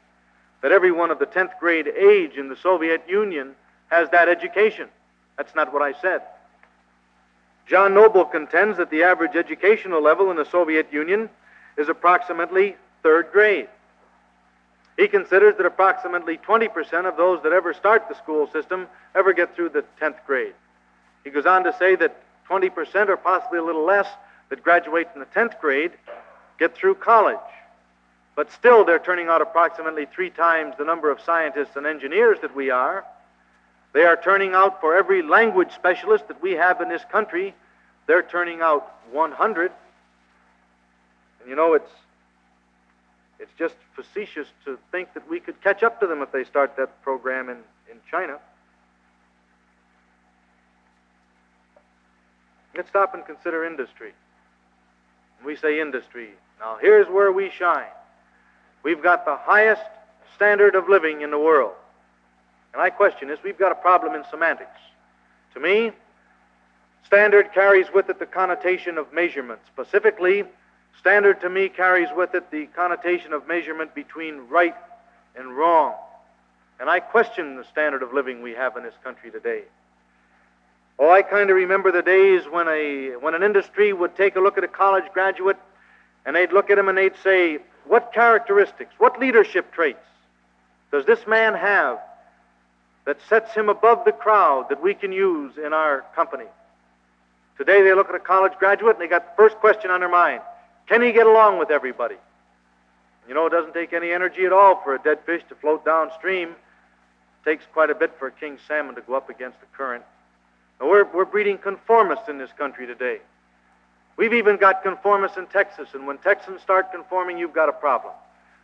that everyone of the 10th grade age in the Soviet Union has that education. That's not what I said. John Noble contends that the average educational level in the Soviet Union is approximately 3rd grade. He considers that approximately 20% of those that ever start the school system ever get through the 10th grade. He goes on to say that 20%, or possibly a little less, that graduate from the 10th grade get through college. But still, they're turning out approximately 3 times the number of scientists and engineers that we are. They are turning out, for every language specialist that we have in this country, they're turning out 100. And you know, it's just facetious to think that we could catch up to them if they start that program in China. Let's stop and consider industry. We say industry. Now, here's where we shine. We've got the highest standard of living in the world. And I question this. We've got a problem in semantics. To me, standard carries with it the connotation of measurement. Specifically, standard to me carries with it the connotation of measurement between right and wrong. And I question the standard of living we have in this country today. Oh, I kind of remember the days when an industry would take a look at a college graduate, and they'd look at him and they'd say, what characteristics, what leadership traits does this man have that sets him above the crowd that we can use in our company? Today they look at a college graduate and they got the first question on their mind: can he get along with everybody? You know, it doesn't take any energy at all for a dead fish to float downstream. It takes quite a bit for a king salmon to go up against the current. Now, we're breeding conformists in this country today. We've even got conformists in Texas, and when Texans start conforming, you've got a problem.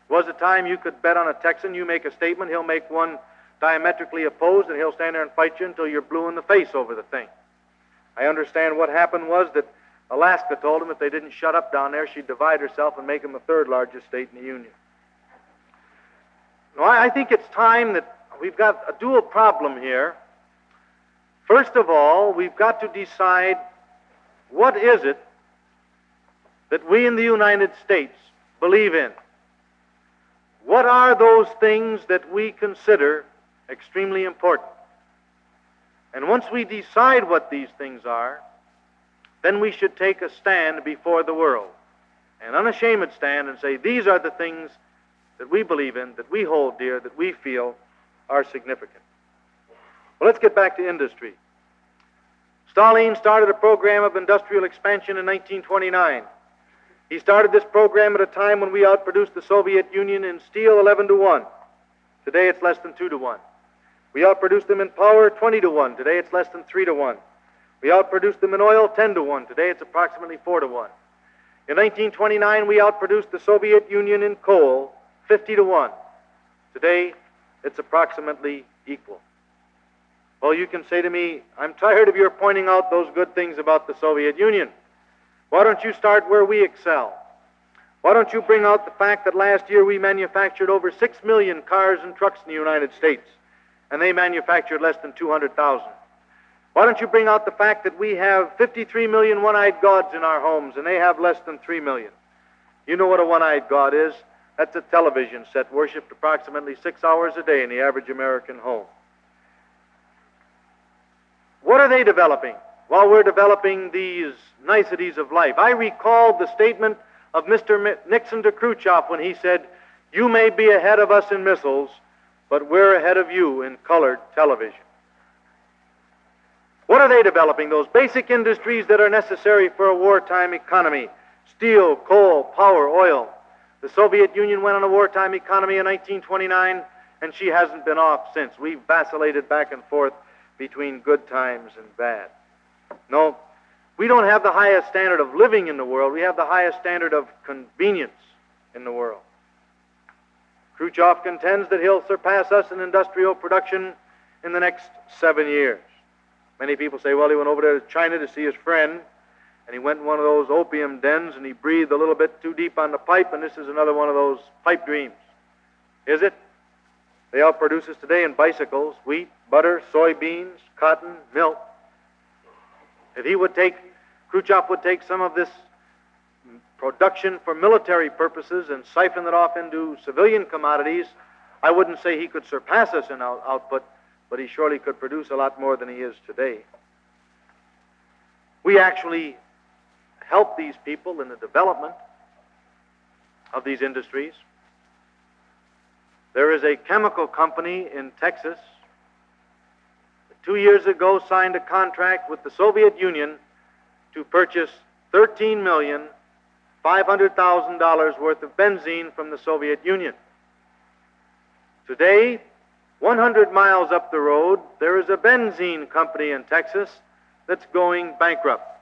Was a time you could bet on a Texan. You make a statement, he'll make one diametrically opposed, and he'll stand there and fight you until you're blue in the face over the thing. I understand what happened was that Alaska told him if they didn't shut up down there, she'd divide herself and make them the 3rd largest state in the Union. Now, I think it's time that we've got a dual problem here. First of all, we've got to decide what is it that we in the United States believe in. What are those things that we consider extremely important? And once we decide what these things are, then we should take a stand before the world, an unashamed stand, and say, these are the things that we believe in, that we hold dear, that we feel are significant. Well, let's get back to industry. Stalin started a program of industrial expansion in 1929. He started this program at a time when we outproduced the Soviet Union in steel 11-1. Today it's less than 2-1. We outproduced them in power 20-1. Today it's less than 3-1. We outproduced them in oil 10-1. Today it's approximately 4-1. In 1929, we outproduced the Soviet Union in coal 50-1. Today it's approximately equal. Well, you can say to me, I'm tired of your pointing out those good things about the Soviet Union. Why don't you start where we excel? Why don't you bring out the fact that last year we manufactured over 6 million cars and trucks in the United States, and they manufactured less than 200,000? Why don't you bring out the fact that we have 53 million one-eyed gods in our homes, and they have less than 3 million? You know what a one-eyed god is? That's a television set worshipped approximately 6 hours a day in the average American home. What are they developing while we're developing these niceties of life? I recall the statement of Mr. Nixon to Khrushchev when he said, you may be ahead of us in missiles, but we're ahead of you in colored television. What are they developing? Those basic industries that are necessary for a wartime economy: steel, coal, power, oil. The Soviet Union went on a wartime economy in 1929, and she hasn't been off since. We've vacillated back and forth between good times and bad. No, we don't have the highest standard of living in the world. We have the highest standard of convenience in the world. Khrushchev contends that he'll surpass us in industrial production in the next 7 years. Many people say, well, he went over to China to see his friend, and he went in one of those opium dens, and he breathed a little bit too deep on the pipe, and this is another one of those pipe dreams. Is it? They outproduce us today in bicycles, wheat, butter, soybeans, cotton, milk. If Khrushchev would take some of this production for military purposes and siphon it off into civilian commodities, I wouldn't say he could surpass us in output, but he surely could produce a lot more than he is today. We actually help these people in the development of these industries. There is a chemical company in Texas that 2 years ago signed a contract with the Soviet Union to purchase $13,500,000 worth of benzene from the Soviet Union. Today, 100 miles up the road, there is a benzene company in Texas that's going bankrupt.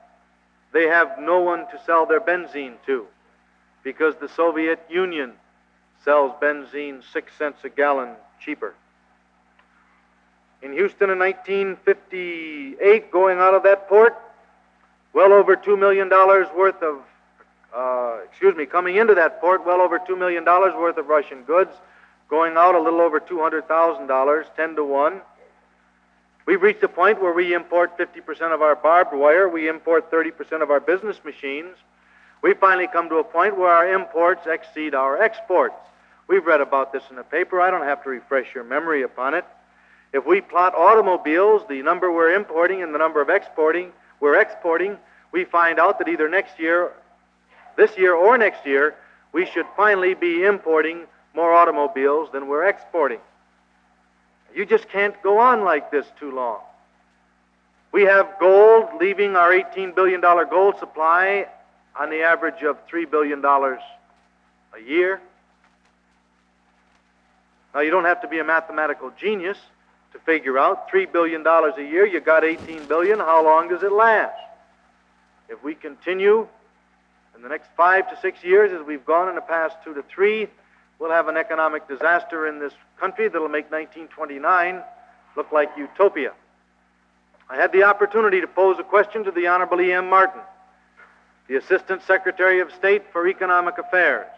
They have no one to sell their benzene to because the Soviet Union sells benzene 6 cents a gallon cheaper. In Houston in 1958, going out of that port, well over $2 million worth of, coming into that port, well over $2 million worth of Russian goods, going out a little over $200,000, 10 to 1. We've reached a point where we import 50% of our barbed wire, we import 30% of our business machines. We've finally come to a point where our imports exceed our exports. We've read about this in the paper. I don't have to refresh your memory upon it. If we plot automobiles, the number we're importing and the number of we're exporting, we find out that either this year or next year, we should finally be importing more automobiles than we're exporting. You just can't go on like this too long. We have gold leaving our $18 billion gold supply on the average of $3 billion a year. Now, you don't have to be a mathematical genius to figure out $3 billion a year, you got $18 billion, how long does it last? If we continue in the next 5 to 6 years as we've gone in the past 2 to 3, we'll have an economic disaster in this country that'll make 1929 look like utopia. I had the opportunity to pose a question to the Honorable E.M. Martin, the Assistant Secretary of State for Economic Affairs,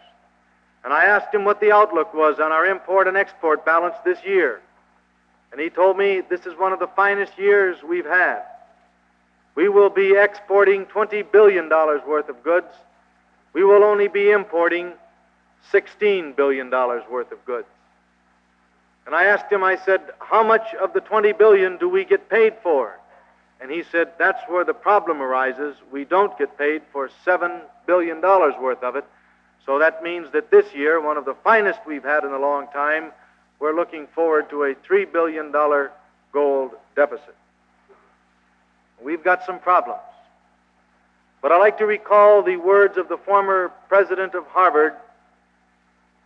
and I asked him what the outlook was on our import and export balance this year. And he told me this is one of the finest years we've had. We will be exporting $20 billion worth of goods. We will only be importing $16 billion worth of goods. And I asked him, I said, how much of the $20 billion do we get paid for? And he said, that's where the problem arises. We don't get paid for $7 billion worth of it. So that means that this year, one of the finest we've had in a long time, we're looking forward to a $3 billion gold deficit. We've got some problems. But I like to recall the words of the former president of Harvard,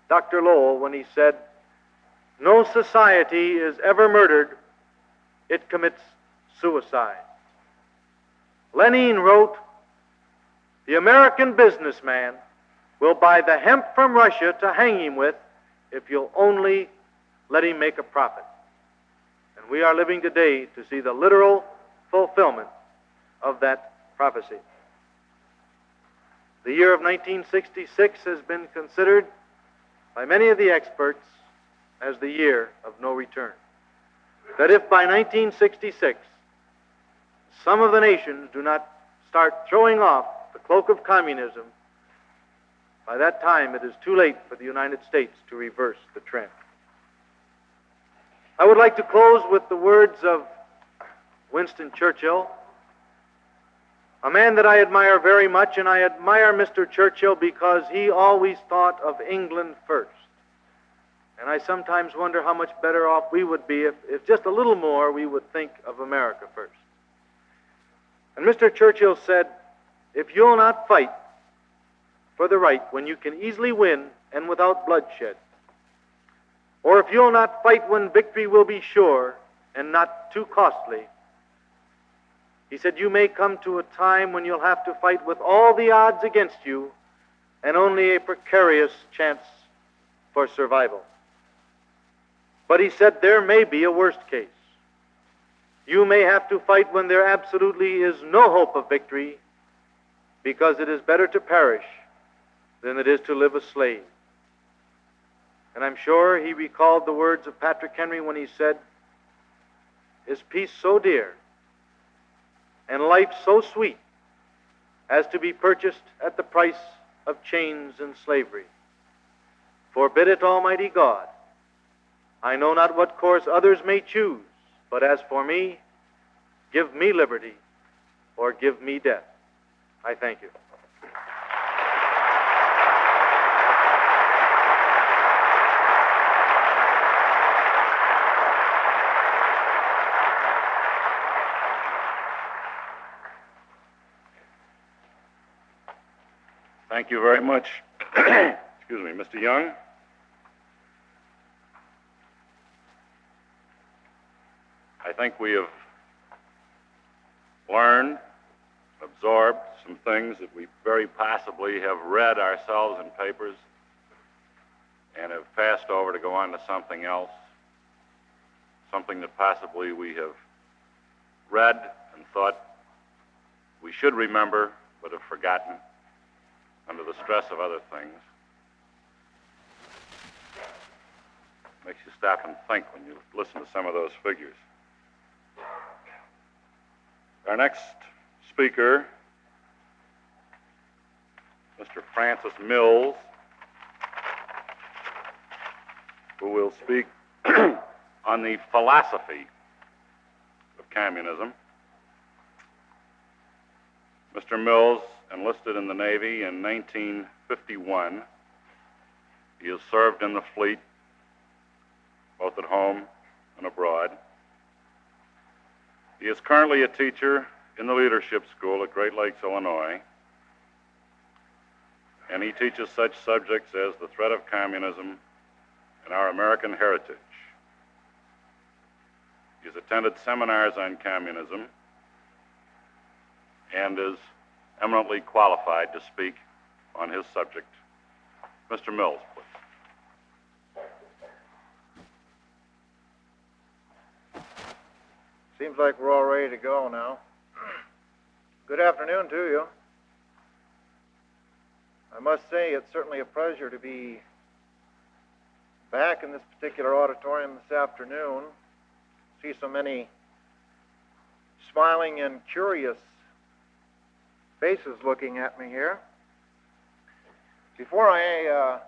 Dr. Lowell, when he said, no society is ever murdered, it commits suicide. Lenin wrote, the American businessman will buy the hemp from Russia to hang him with if you'll only let him make a profit. And we are living today to see the literal fulfillment of that prophecy. The year of 1966 has been considered by many of the experts as the year of no return. That if by 1966 some of the nations do not start throwing off the cloak of communism, by that time it is too late for the United States to reverse the trend. I would like to close with the words of Winston Churchill, a man that I admire very much, and I admire Mr. Churchill because he always thought of England first. And I sometimes wonder how much better off we would be if just a little more we would think of America first. And Mr. Churchill said, if you'll not fight for the right when you can easily win and without bloodshed, or if you'll not fight when victory will be sure and not too costly, he said, you may come to a time when you'll have to fight with all the odds against you and only a precarious chance for survival. But he said there may be a worst case. You may have to fight when there absolutely is no hope of victory, because it is better to perish than it is to live a slave. And I'm sure he recalled the words of Patrick Henry when he said, "Is peace so dear and life so sweet as to be purchased at the price of chains and slavery? Forbid it, Almighty God. I know not what course others may choose, but as for me, give me liberty or give me death." I thank you. Thank you very much. Excuse me, Mr. Young. I think we have learned, absorbed some things that we very possibly have read ourselves in papers and have passed over to go on to something else, something that possibly we have read and thought we should remember but have forgotten under the stress of other things. Makes you stop and think when you listen to some of those figures. Our next speaker, Mr. Francis Mills, who will speak on the philosophy of communism. Mr. Mills enlisted in the Navy in 1951. He has served in the fleet, both at home and abroad. He is currently a teacher in the leadership school at Great Lakes, Illinois, and he teaches such subjects as the threat of communism and our American heritage. He has attended seminars on communism and is eminently qualified to speak on his subject. Mr. Mills, please. Seems like we're all ready to go now. Good afternoon to you. I must say it's certainly a pleasure to be back in this particular auditorium this afternoon. See so many smiling and curious faces looking at me here. Before I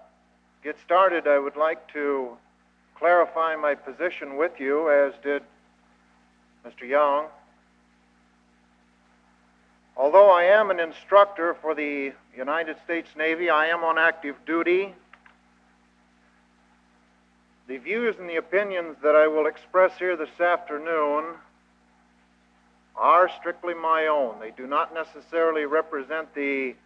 get started, I would like to clarify my position with you, as did Mr. Young. Although I am an instructor for the United States Navy, I am on active duty. The views and the opinions that I will express here this afternoon are strictly my own. They do not necessarily represent the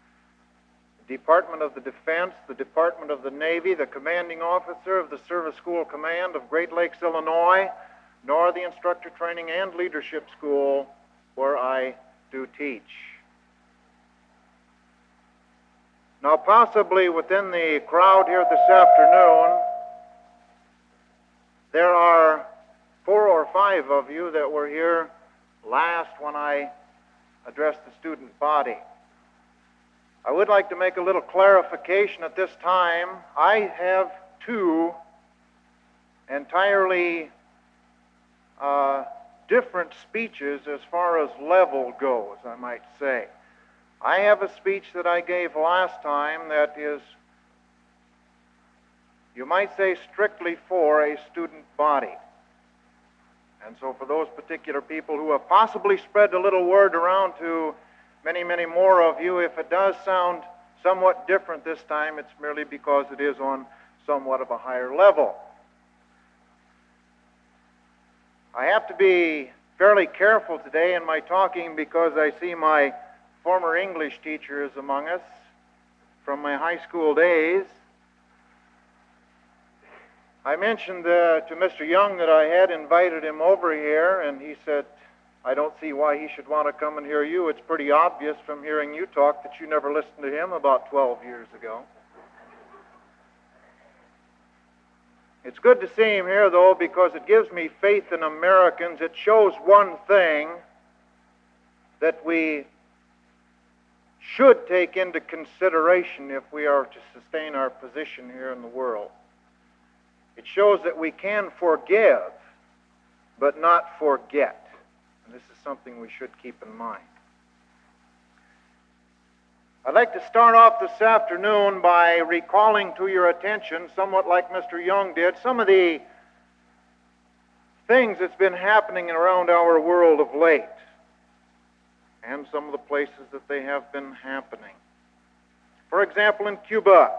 Department of the Defense, the Department of the Navy, the commanding officer of the Service School Command of Great Lakes, Illinois, nor the Instructor Training and Leadership School where I do teach. Now, possibly within the crowd here this afternoon, there are 4 or 5 of you that were here last when I addressed the student body. I would like to make a little clarification at this time. I have 2 entirely different speeches as far as level goes, I might say. I have a speech that I gave last time that is, you might say, strictly for a student body. And so for those particular people who have possibly spread a little word around to many, many more of you, if it does sound somewhat different this time, it's merely because it is on somewhat of a higher level. I have to be fairly careful today in my talking because I see my former English teacher is among us from my high school days. I mentioned to Mr. Young that I had invited him over here, and he said, I don't see why he should want to come and hear you. It's pretty obvious from hearing you talk that you never listened to him about 12 years ago. It's good to see him here, though, because it gives me faith in Americans. It shows one thing that we should take into consideration if we are to sustain our position here in the world. It shows that we can forgive, but not forget. And this is something we should keep in mind. I'd like to start off this afternoon by recalling to your attention, somewhat like Mr. Young did, some of the things that's been happening around our world of late, and some of the places that they have been happening. For example, in Cuba,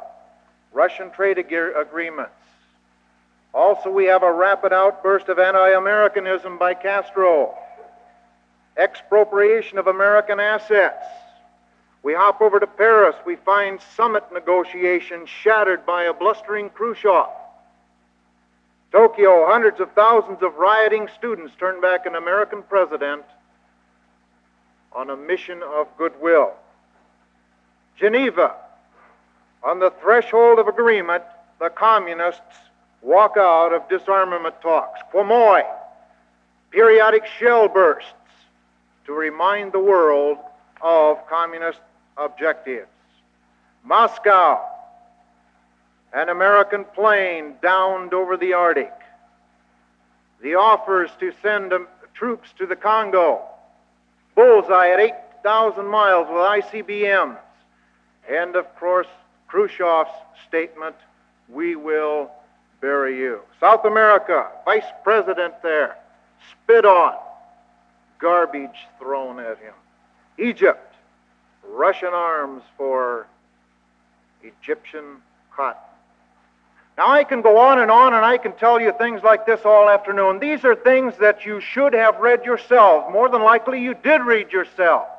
Russian trade agreements. Also, we have a rapid outburst of anti-Americanism by Castro, expropriation of American assets. We hop over to Paris, we find summit negotiations shattered by a blustering Khrushchev. Tokyo, hundreds of thousands of rioting students turn back an American president on a mission of goodwill. Geneva, on the threshold of agreement, the communists walk out of disarmament talks. Quemoy, periodic shell bursts to remind the world of communist objectives. Moscow, an American plane downed over the Arctic. The offers to send troops to the Congo. Bullseye at 8,000 miles with ICBMs. And, of course, Khrushchev's statement, "We will bury you." South America, vice president there, spit on, garbage thrown at him. Egypt, Russian arms for Egyptian cotton. Now, I can go on, and I can tell you things like this all afternoon. These are things that you should have read yourselves. More than likely, you did read yourselves.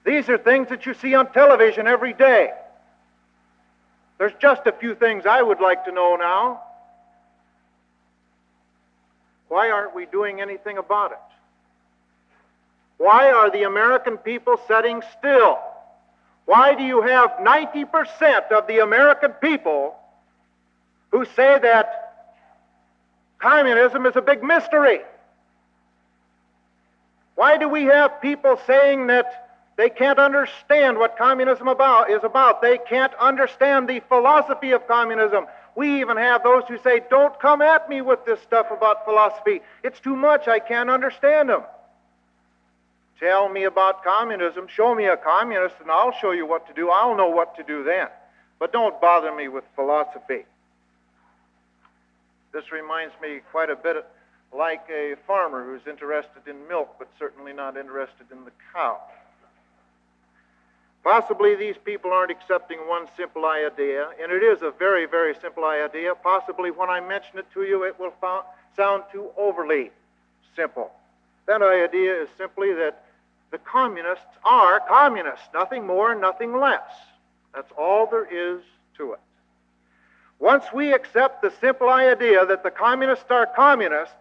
These are things that you see on television every day. There's just a few things I would like to know now. Why aren't we doing anything about it? Why are the American people sitting still? Why do you have 90% of the American people who say that communism is a big mystery? Why do we have people saying that they can't understand what communism is about? They can't understand the philosophy of communism. We even have those who say, "Don't come at me with this stuff about philosophy. It's too much. I can't understand them. Tell me about communism. Show me a communist, and I'll show you what to do. I'll know what to do then. But don't bother me with philosophy." This reminds me quite a bit like a farmer who's interested in milk, but certainly not interested in the cow. Possibly these people aren't accepting one simple idea, and it is a very, very simple idea. Possibly when I mention it to you, it will sound too overly simple. That idea is simply that the communists are communists, nothing more, nothing less. That's all there is to it. Once we accept the simple idea that the communists are communists,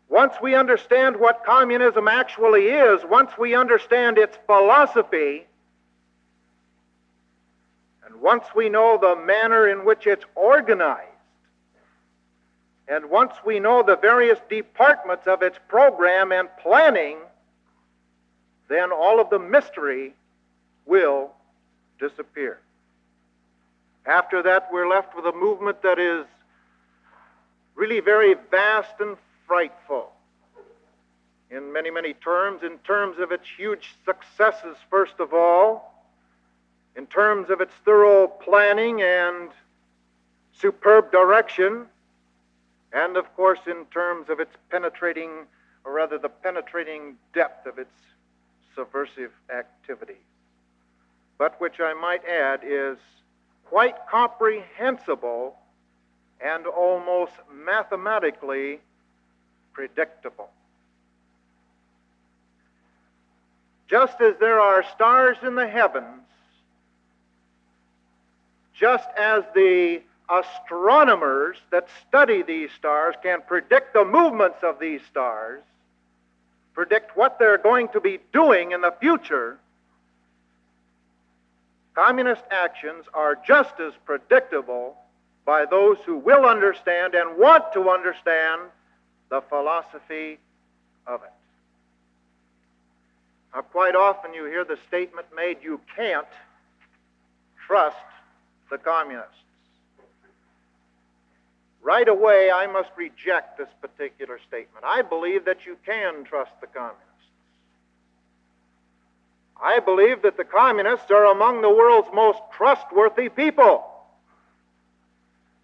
once we understand what communism actually is, once we understand its philosophy, and once we know the manner in which it's organized, and once we know the various departments of its program and planning, then all of the mystery will disappear. After that, we're left with a movement that is really very vast and frightful in many, many terms. In terms of its huge successes, first of all, in terms of its thorough planning and superb direction, and of course in terms of its penetrating, or rather the penetrating depth of its subversive activities, but which I might add is quite comprehensible and almost mathematically predictable. Just as there are stars in the heavens, just as the astronomers that study these stars can predict the movements of these stars, predict what they're going to be doing in the future, communist actions are just as predictable by those who will understand and want to understand the philosophy of it. Now, quite often you hear the statement made, you can't trust the communists. Right away, I must reject this particular statement. I believe that you can trust the communists. I believe that the communists are among the world's most trustworthy people.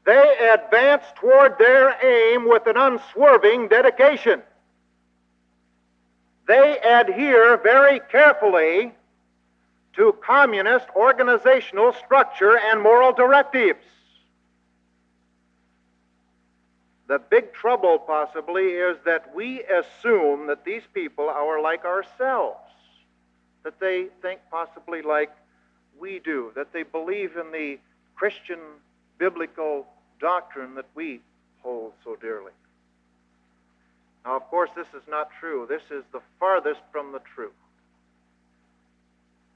They advance toward their aim with an unswerving dedication. They adhere very carefully to communist organizational structure and moral directives. The big trouble, possibly, is that we assume that these people are like ourselves, that they think possibly like we do, that they believe in the Christian biblical doctrine that we hold so dearly. Now, of course, this is not true. This is the farthest from the truth.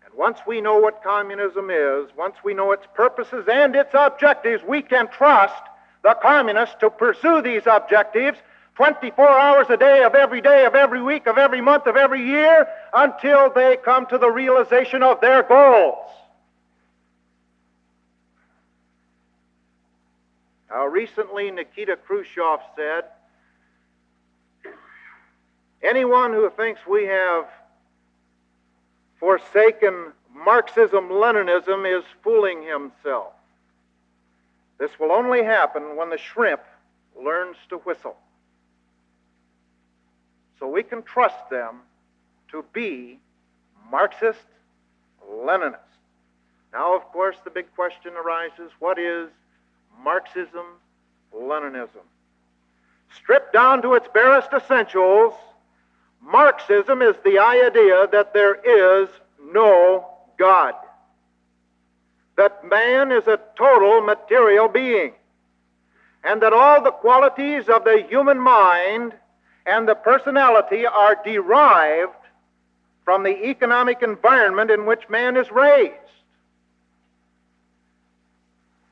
And once we know what communism is, once we know its purposes and its objectives, we can trust the communists to pursue these objectives 24 hours a day, of every week, of every month, of every year, until they come to the realization of their goals. Now, recently, Nikita Khrushchev said, anyone who thinks we have forsaken Marxism-Leninism is fooling himself. This will only happen when the shrimp learns to whistle. So we can trust them to be Marxist-Leninists. Now, of course, the big question arises, what is Marxism-Leninism? Stripped down to its barest essentials, Marxism is the idea that there is no God, that man is a total material being, and that all the qualities of the human mind and the personality are derived from the economic environment in which man is raised,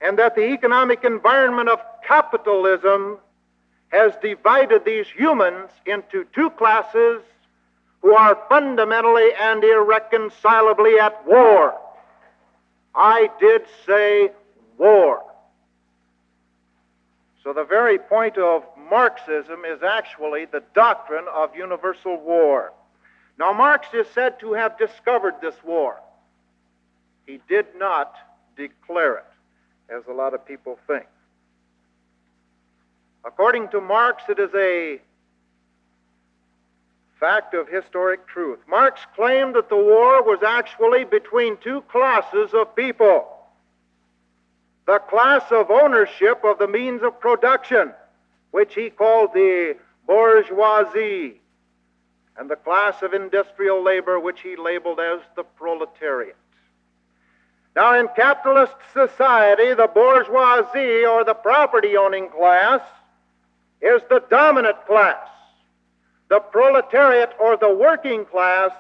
and that the economic environment of capitalism has divided these humans into two classes who are fundamentally and irreconcilably at war. I did say war. So the very point of Marxism is actually the doctrine of universal war. Now, Marx is said to have discovered this war. He did not declare it, as a lot of people think. According to Marx, it is a fact of historic truth. Marx claimed that the war was actually between two classes of people. The class of ownership of the means of production, which he called the bourgeoisie, and the class of industrial labor, which he labeled as the proletariat. Now, in capitalist society, the bourgeoisie, or the property-owning class, is the dominant class. The proletariat, or the working class,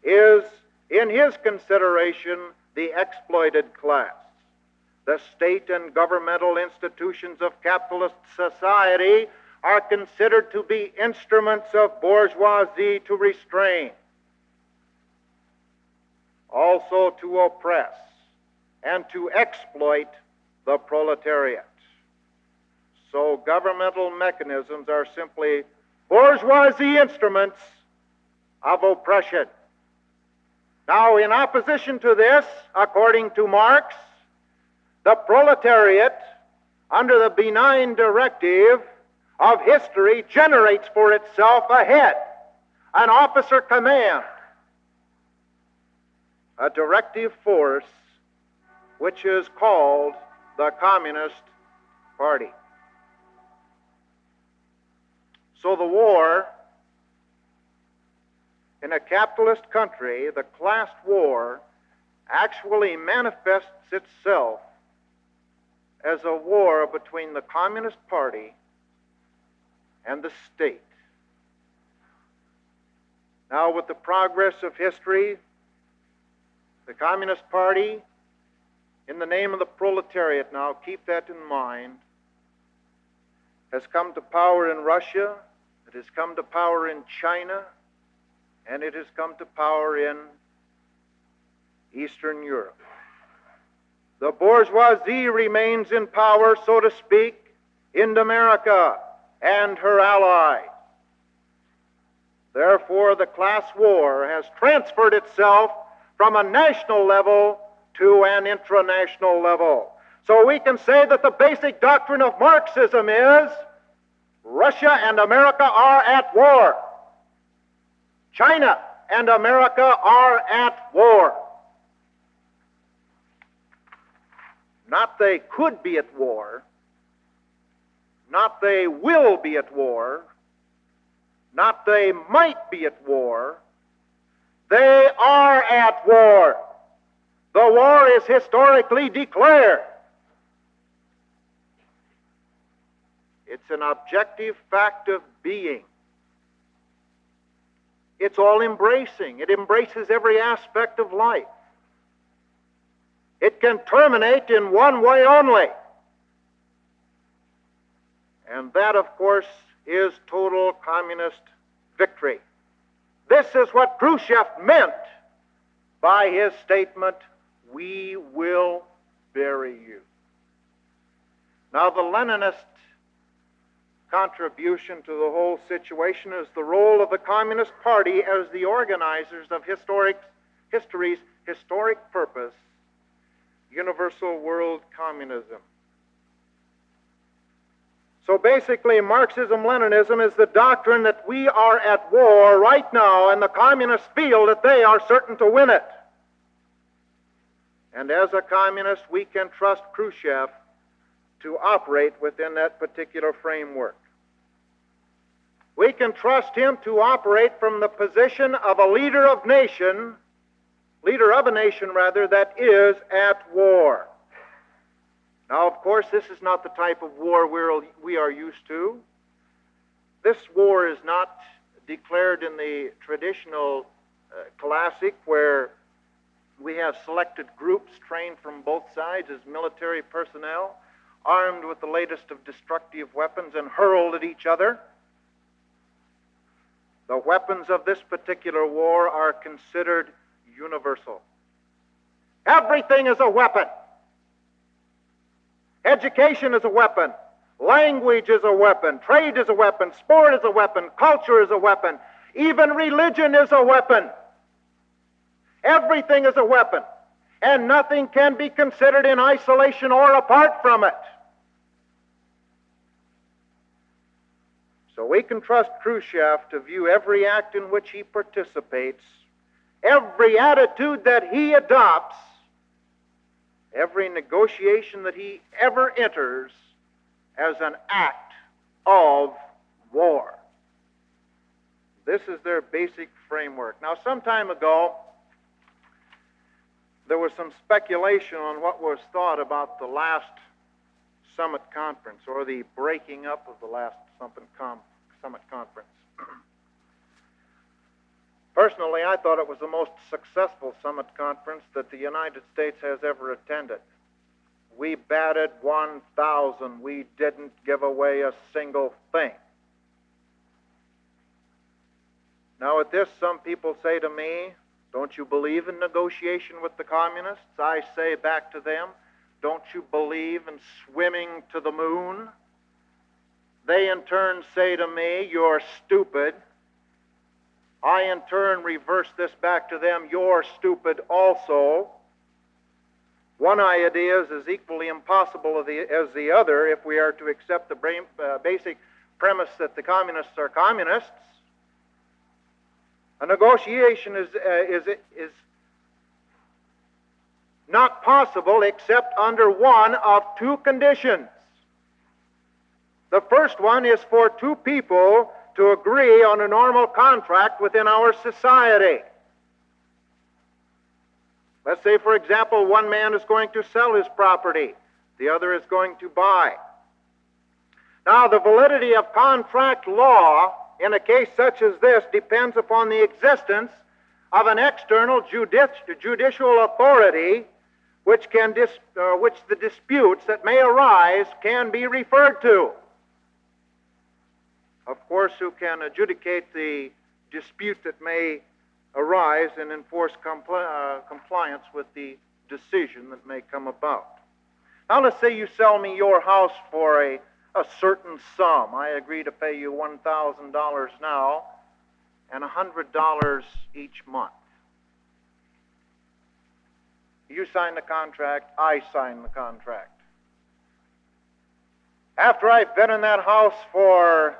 is, in his consideration, the exploited class. The state and governmental institutions of capitalist society are considered to be instruments of bourgeoisie to restrain, also to oppress, and to exploit the proletariat. So governmental mechanisms are simply bourgeoisie instruments of oppression. Now, in opposition to this, according to Marx, the proletariat, under the benign directive of history, generates for itself a head, an officer command, a directive force which is called the Communist Party. So the war in a capitalist country, the class war, actually manifests itself as a war between the Communist Party and the state. Now, with the progress of history, the Communist Party in the name of the proletariat now, keep that in mind, has come to power in Russia, it has come to power in China, and it has come to power in Eastern Europe. The bourgeoisie remains in power, so to speak, in America and her allies. Therefore, the class war has transferred itself from a national level to an intranational level. So we can say that the basic doctrine of Marxism is Russia and America are at war. China and America are at war. Not they could be at war, not they will be at war, not they might be at war. They are at war. The war is historically declared. It's an objective fact of being. It's all-embracing. It embraces every aspect of life. It can terminate in one way only. And that, of course, is total communist victory. This is what Khrushchev meant by his statement, "We will bury you." Now, the Leninist contribution to the whole situation is the role of the Communist Party as the organizers of history's historic purpose, universal world communism. So basically, Marxism-Leninism is the doctrine that we are at war right now, and the communists feel that they are certain to win it. And as a communist, we can trust Khrushchev to operate within that particular framework. We can trust him to operate from the position of a leader of a nation that is at war. Now, of course, this is not the type of war we are used to. This war is not declared in the traditional classic where we have selected groups trained from both sides as military personnel, armed with the latest of destructive weapons and hurled at each other. The weapons of this particular war are considered universal. Everything is a weapon. Education is a weapon. Language is a weapon. Trade is a weapon. Sport is a weapon. Culture is a weapon. Even religion is a weapon. Everything is a weapon. And nothing can be considered in isolation or apart from it. So we can trust Khrushchev to view every act in which he participates, every attitude that he adopts, every negotiation that he ever enters as an act of war. This is their basic framework. Now, some time ago, there was some speculation on what was thought about the last summit conference, or the breaking up of the last summit conference. Personally, I thought it was the most successful summit conference that the United States has ever attended. We batted 1,000. We didn't give away a single thing. Now, at this, some people say to me, "Don't you believe in negotiation with the communists?" I say back to them, "Don't you believe in swimming to the moon?" They in turn say to me, "You're stupid." I in turn reverse this back to them, "You're stupid also." One idea is as equally impossible as the other if we are to accept the basic premise that the communists are communists. A negotiation is not possible except under one of two conditions. The first one is for two people to agree on a normal contract within our society. Let's say, for example, one man is going to sell his property, the other is going to buy. Now, the validity of contract law in a case such as this depends upon the existence of an external judicial authority which the disputes that may arise can be referred to. Of course, who can adjudicate the dispute that may arise and enforce compliance with the decision that may come about. Now, let's say you sell me your house for a certain sum. I agree to pay you $1,000 now and $100 each month. You sign the contract, I sign the contract. After I've been in that house for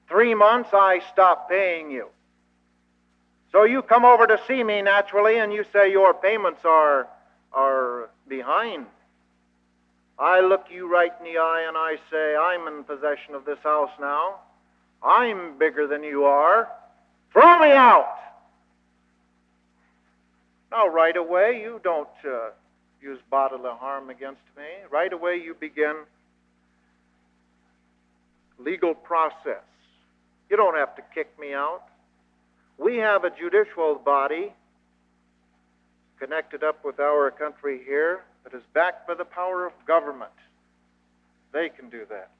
3 months, I stop paying you. So you come over to see me naturally and you say your payments are behind. I look you right in the eye and I say, I'm in possession of this house now. I'm bigger than you are. Throw me out. Now, right away, you don't use bodily harm against me. Right away, you begin legal process. You don't have to kick me out. We have a judicial body connected up with our country here that is backed by the power of government. They can do that.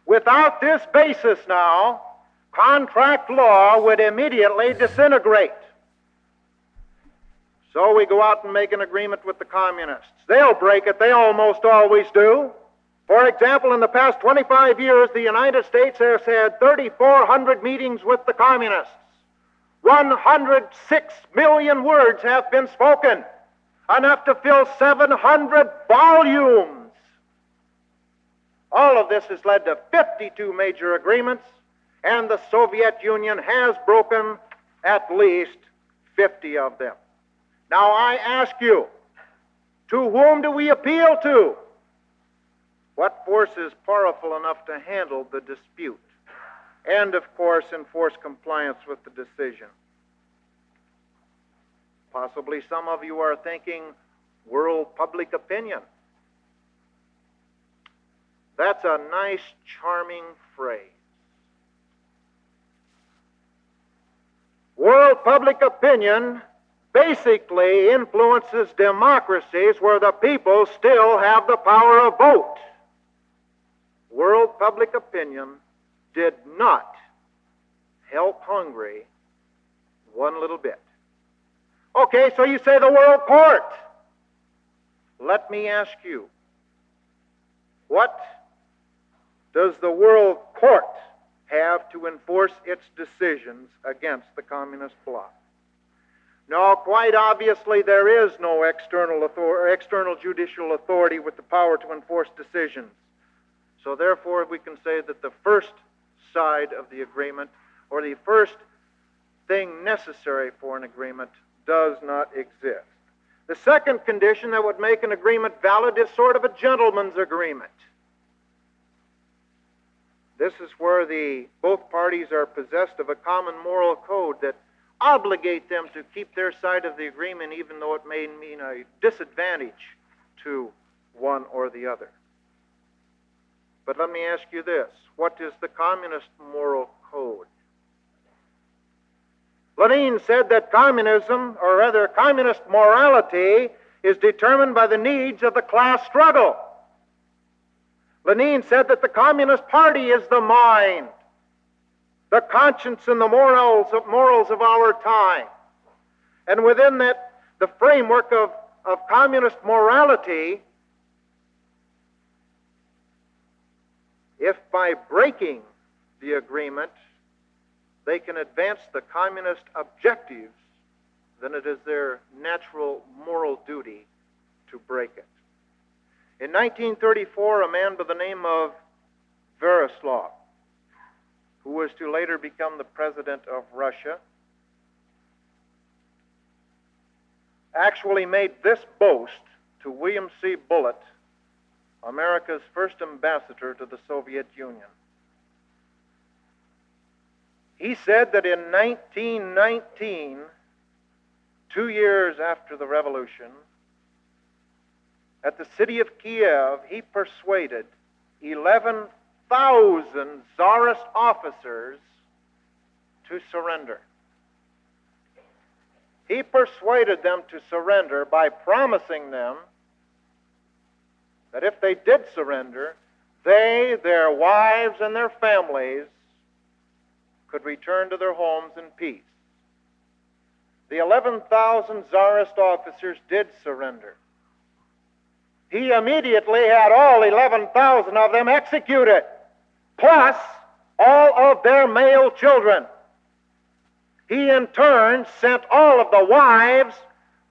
Without this basis now, contract law would immediately disintegrate. So we go out and make an agreement with the communists. They'll break it. They almost always do. For example, in the past 25 years, the United States has had 3,400 meetings with the communists. 106 million words have been spoken, enough to fill 700 volumes. All of this has led to 52 major agreements, and the Soviet Union has broken at least 50 of them. Now I ask you, to whom do we appeal to? What force is powerful enough to handle the dispute? And, of course, enforce compliance with the decision. Possibly some of you are thinking, world public opinion. That's a nice, charming phrase. World public opinion basically influences democracies where the people still have the power of vote. World public opinion did not help Hungary one little bit. Okay, so you say the world court. Let me ask you, what does the world court have to enforce its decisions against the communist bloc? No, quite obviously there is no external judicial authority with the power to enforce decisions. So therefore we can say that the first side of the agreement, or the first thing necessary for an agreement, does not exist. The second condition that would make an agreement valid is sort of a gentleman's agreement. This is where both parties are possessed of a common moral code that obligate them to keep their side of the agreement even though it may mean a disadvantage to one or the other. But let me ask you this. What is the communist moral code? Lenin said that communism, or rather communist morality, is determined by the needs of the class struggle. Lenin said that the Communist Party is the mind, the conscience and the morals of our time. And within that, the framework of communist morality, if by breaking the agreement they can advance the communist objectives, then it is their natural moral duty to break it. In 1934, a man by the name of Veroslav, who was to later become the president of Russia, actually made this boast to William C. Bullitt, America's first ambassador to the Soviet Union. He said that in 1919, 2 years after the revolution, at the city of Kiev, he persuaded 11,000 Tsarist officers to surrender. he persuaded them to surrender by promising them that if they did surrender, they, their wives, and their families could return to their homes in peace. The 11,000 Tsarist officers did surrender. He immediately had all 11,000 of them executed, plus all of their male children. He in turn sent all of the wives,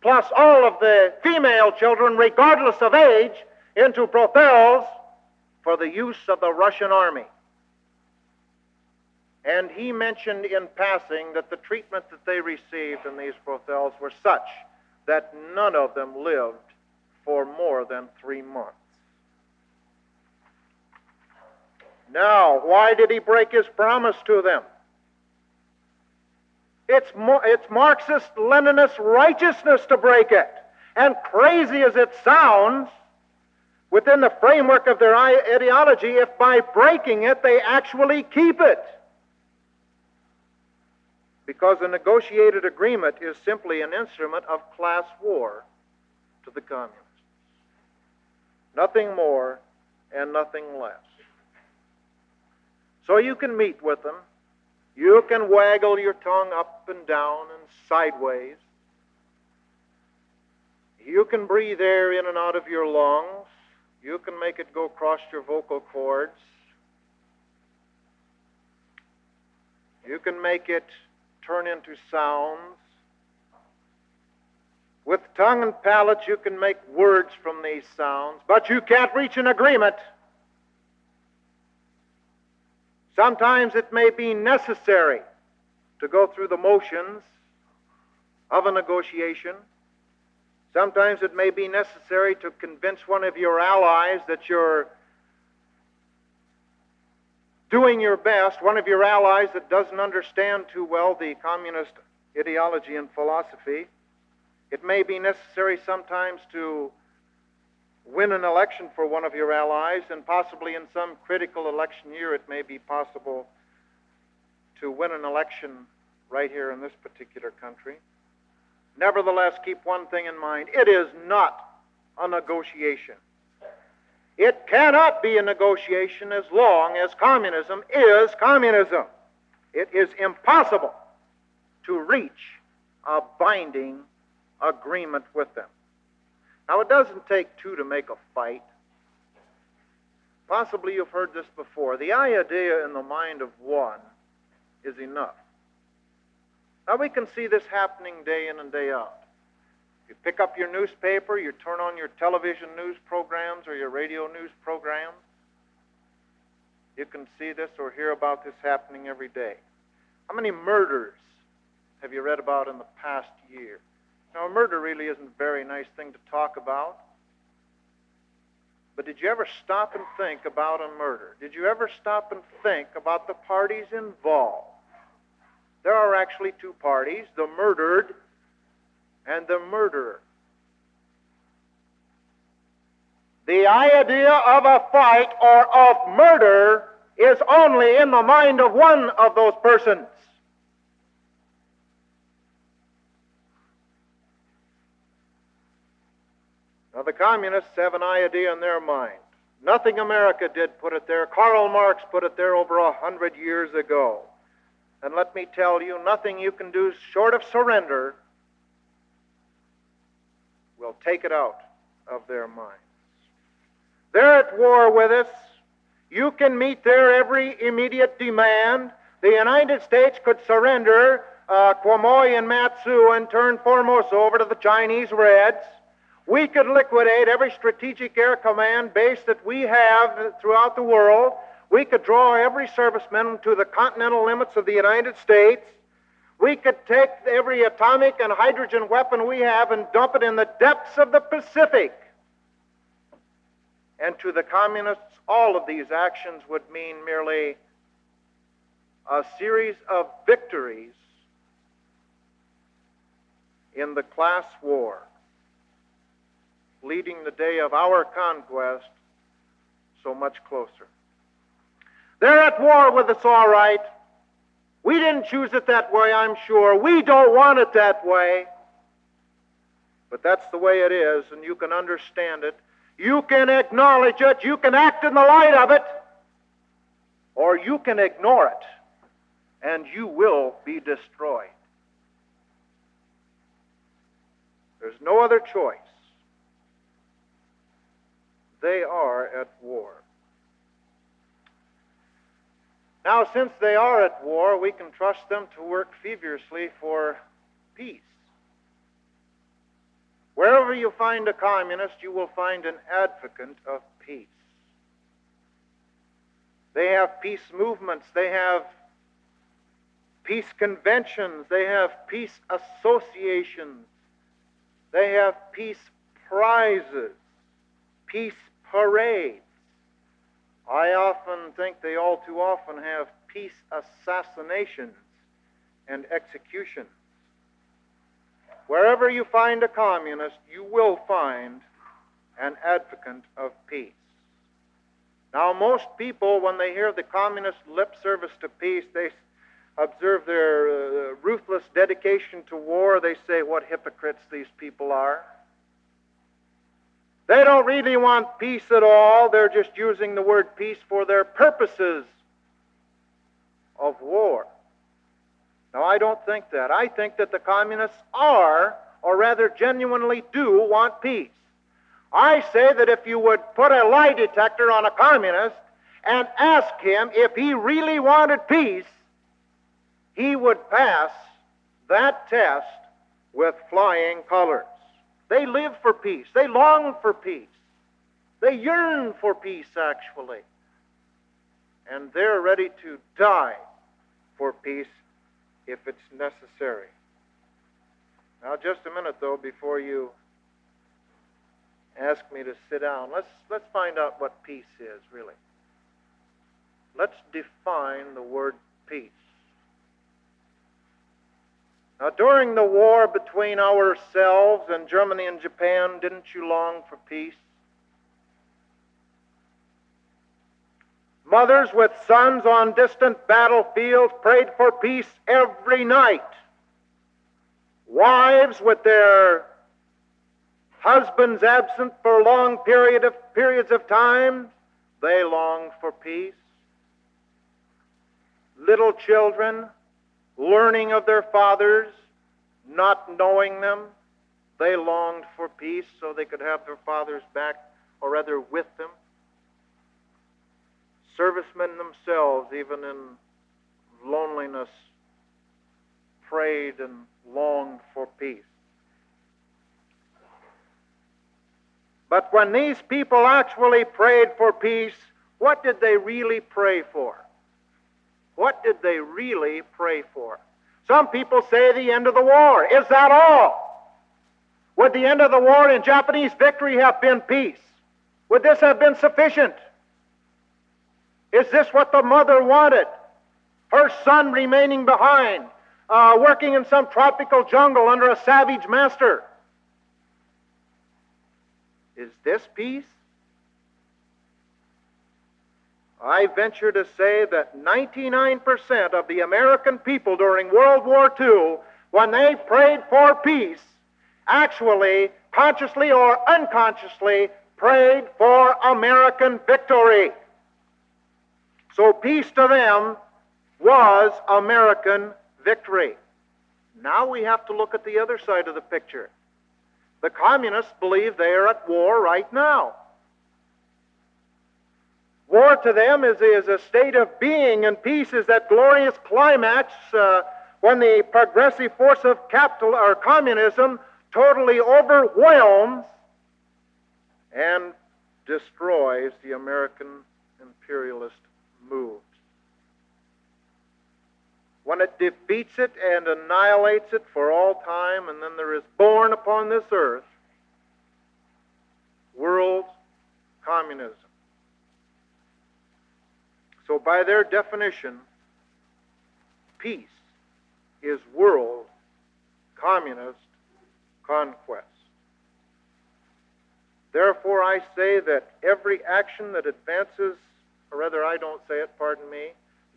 plus all of the female children, regardless of age, into brothels for the use of the Russian army. And he mentioned in passing that the treatment that they received in these brothels were such that none of them lived for more than 3 months. Now, why did he break his promise to them? It's Marxist-Leninist righteousness to break it. And crazy as it sounds, within the framework of their ideology, if by breaking it they actually keep it. Because a negotiated agreement is simply an instrument of class war to the communists. Nothing more and nothing less. So you can meet with them. You can waggle your tongue up and down and sideways. You can breathe air in and out of your lungs. You can make it go across your vocal cords. You can make it turn into sounds. With tongue and palate, you can make words from these sounds, but you can't reach an agreement. Sometimes it may be necessary to go through the motions of a negotiation. Sometimes it may be necessary to convince one of your allies that you're doing your best, one of your allies that doesn't understand too well the communist ideology and philosophy. It may be necessary sometimes to win an election for one of your allies, and possibly in some critical election year it may be possible to win an election right here in this particular country. Nevertheless, keep one thing in mind. It is not a negotiation. It cannot be a negotiation as long as communism is communism. It is impossible to reach a binding agreement with them. Now, it doesn't take two to make a fight. Possibly you've heard this before. The idea in the mind of one is enough. Now, we can see this happening day in and day out. You pick up your newspaper, you turn on your television news programs or your radio news programs. You can see this or hear about this happening every day. How many murders have you read about in the past year? Now, a murder really isn't a very nice thing to talk about. But did you ever stop and think about a murder? Did you ever stop and think about the parties involved? There are actually two parties, the murdered and the murderer. The idea of a fight or of murder is only in the mind of one of those persons. Now, the communists have an idea in their mind. Nothing America did put it there. Karl Marx put it there over 100 years ago. And let me tell you, nothing you can do short of surrender will take it out of their minds. They're at war with us. You can meet their every immediate demand. The United States could surrender Quemoy and Matsu and turn Formosa over to the Chinese Reds. We could liquidate every strategic air command base that we have throughout the world. We could draw every serviceman to the continental limits of the United States. We could take every atomic and hydrogen weapon we have and dump it in the depths of the Pacific. And to the communists, all of these actions would mean merely a series of victories in the class war, leading the day of our conquest so much closer. They're at war with us, all right. We didn't choose it that way, I'm sure. We don't want it that way. But that's the way it is, and you can understand it. You can acknowledge it, you can act in the light of it, or you can ignore it, and you will be destroyed. There's no other choice. They are at war. Now, since they are at war, we can trust them to work feverishly for peace. Wherever you find a communist, you will find an advocate of peace. They have peace movements, they have peace conventions, they have peace associations, they have peace prizes, peace parades. I often think they all too often have peace assassinations and executions. Wherever you find a communist, you will find an advocate of peace. Now, most people, when they hear the communist lip service to peace, they observe their ruthless dedication to war. They say, what hypocrites these people are. They don't really want peace at all. They're just using the word peace for their purposes of war. Now, I don't think that. I think that the communists are, or rather genuinely do, want peace. I say that if you would put a lie detector on a communist and ask him if he really wanted peace, he would pass that test with flying colors. They live for peace. They long for peace. They yearn for peace, actually. And they're ready to die for peace if it's necessary. Now, just a minute, though, before you ask me to sit down. Let's find out what peace is, really. Let's define the word peace. Now, during the war between ourselves and Germany and Japan, didn't you long for peace? Mothers with sons on distant battlefields prayed for peace every night. Wives with their husbands absent for long periods of time, they longed for peace. Little children learning of their fathers, not knowing them, they longed for peace so they could have their fathers back, or rather with them. Servicemen themselves, even in loneliness, prayed and longed for peace. But when these people actually prayed for peace, what did they really pray for? What did they really pray for? Some people say the end of the war. Is that all? Would the end of the war and Japanese victory have been peace? Would this have been sufficient? Is this what the mother wanted? Her son remaining behind, working in some tropical jungle under a savage master. Is this peace? I venture to say that 99% of the American people during World War II, when they prayed for peace, actually, consciously or unconsciously, prayed for American victory. So peace to them was American victory. Now we have to look at the other side of the picture. The communists believe they are at war right now. War to them is a state of being, and peace is that glorious climax when the progressive force of capital or communism totally overwhelms and destroys the American imperialist moves. When it defeats it and annihilates it for all time, and then there is born upon this earth world communism. So by their definition, peace is world communist conquest. Therefore, I say that every action that advances, or rather I don't say it, pardon me,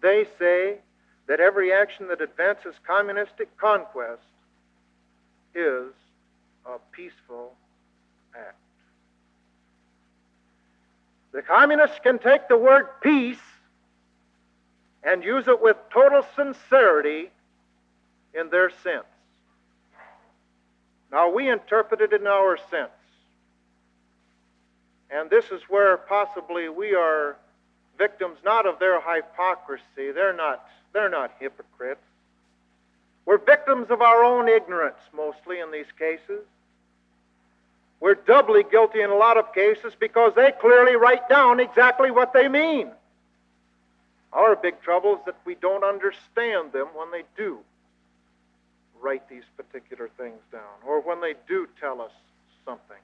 they say that every action that advances communistic conquest is a peaceful act. The communists can take the word peace and use it with total sincerity in their sense. Now, we interpret it in our sense. And this is where possibly we are victims not of their hypocrisy. They're not hypocrites. We're victims of our own ignorance, mostly, in these cases. We're doubly guilty in a lot of cases because they clearly write down exactly what they mean. Our big trouble is that we don't understand them when they do write these particular things down, or when they do tell us something.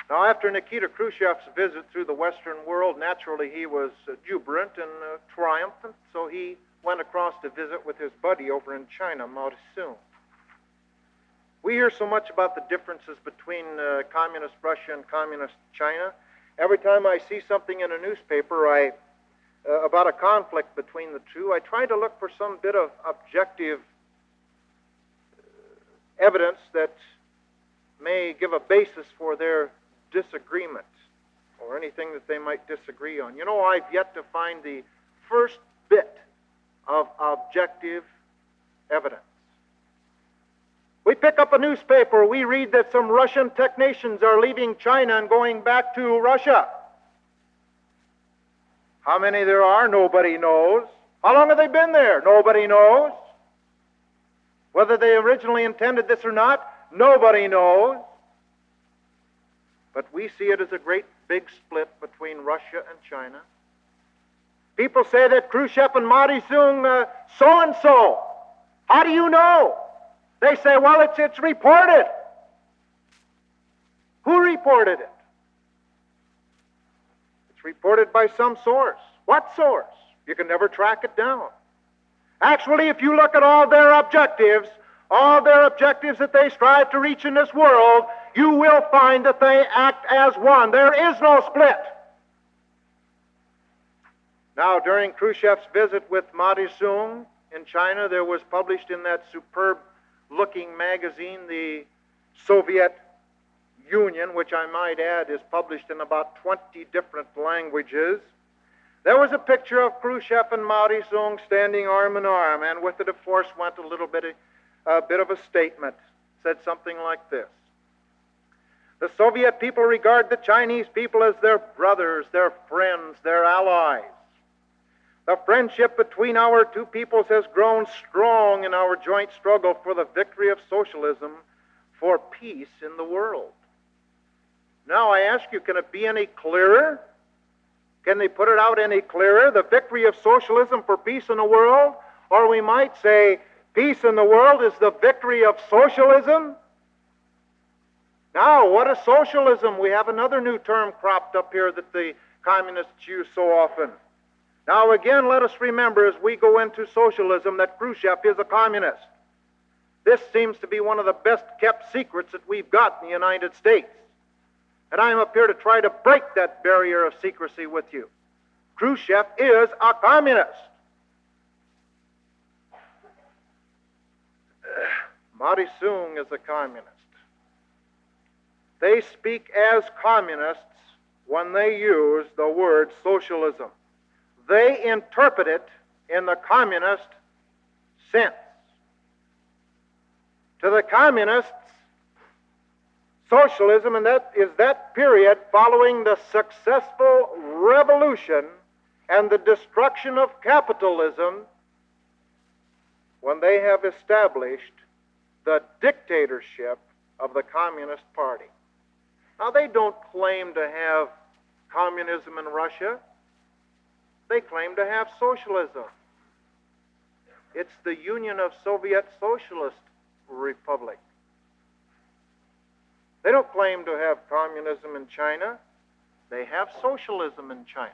Now, after Nikita Khrushchev's visit through the Western world, naturally he was jubilant and triumphant, so he went across to visit with his buddy over in China, Mideast. We hear so much about the differences between communist Russia and communist China. Every time I see something in a newspaper about a conflict between the two, I try to look for some bit of objective evidence that may give a basis for their disagreement or anything that they might disagree on. You know, I've yet to find the first bit of objective evidence. We pick up a newspaper, we read that some Russian technicians are leaving China and going back to Russia. How many there are, nobody knows. How long have they been there? Nobody knows. Whether they originally intended this or not, nobody knows. But we see it as a great big split between Russia and China. People say that Khrushchev and Mideast so-and-so. How do you know? They say, well, it's reported. Who reported it? It's reported by some source. What source? You can never track it down. Actually, if you look at all their objectives that they strive to reach in this world, you will find that they act as one. There is no split. Now, during Khrushchev's visit with Mideast in China, there was published in that superb-looking magazine, the Soviet Union, which I might add is published in about 20 different languages. There was a picture of Khrushchev and Mideast standing arm in arm, and with it, of course, went a bit of a statement. It said something like this: the Soviet people regard the Chinese people as their brothers, their friends, their allies. The friendship between our two peoples has grown strong in our joint struggle for the victory of socialism, for peace in the world. Now I ask you, can it be any clearer? Can they put it out any clearer? The victory of socialism for peace in the world? Or we might say, peace in the world is the victory of socialism? Now, what is socialism? We have another new term cropped up here that the communists use so often. Now, again, let us remember as we go into socialism that Khrushchev is a communist. This seems to be one of the best-kept secrets that we've got in the United States. And I'm up here to try to break that barrier of secrecy with you. Khrushchev is a communist. Mideast is a communist. They speak as communists when they use the word socialism. They interpret it in the communist sense. To the communists, socialism, and that is that period following the successful revolution and the destruction of capitalism, when they have established the dictatorship of the Communist Party. Now, they don't claim to have communism in Russia. They claim to have socialism. It's the Union of Soviet Socialist Republic. They don't claim to have communism in China. They have socialism in China.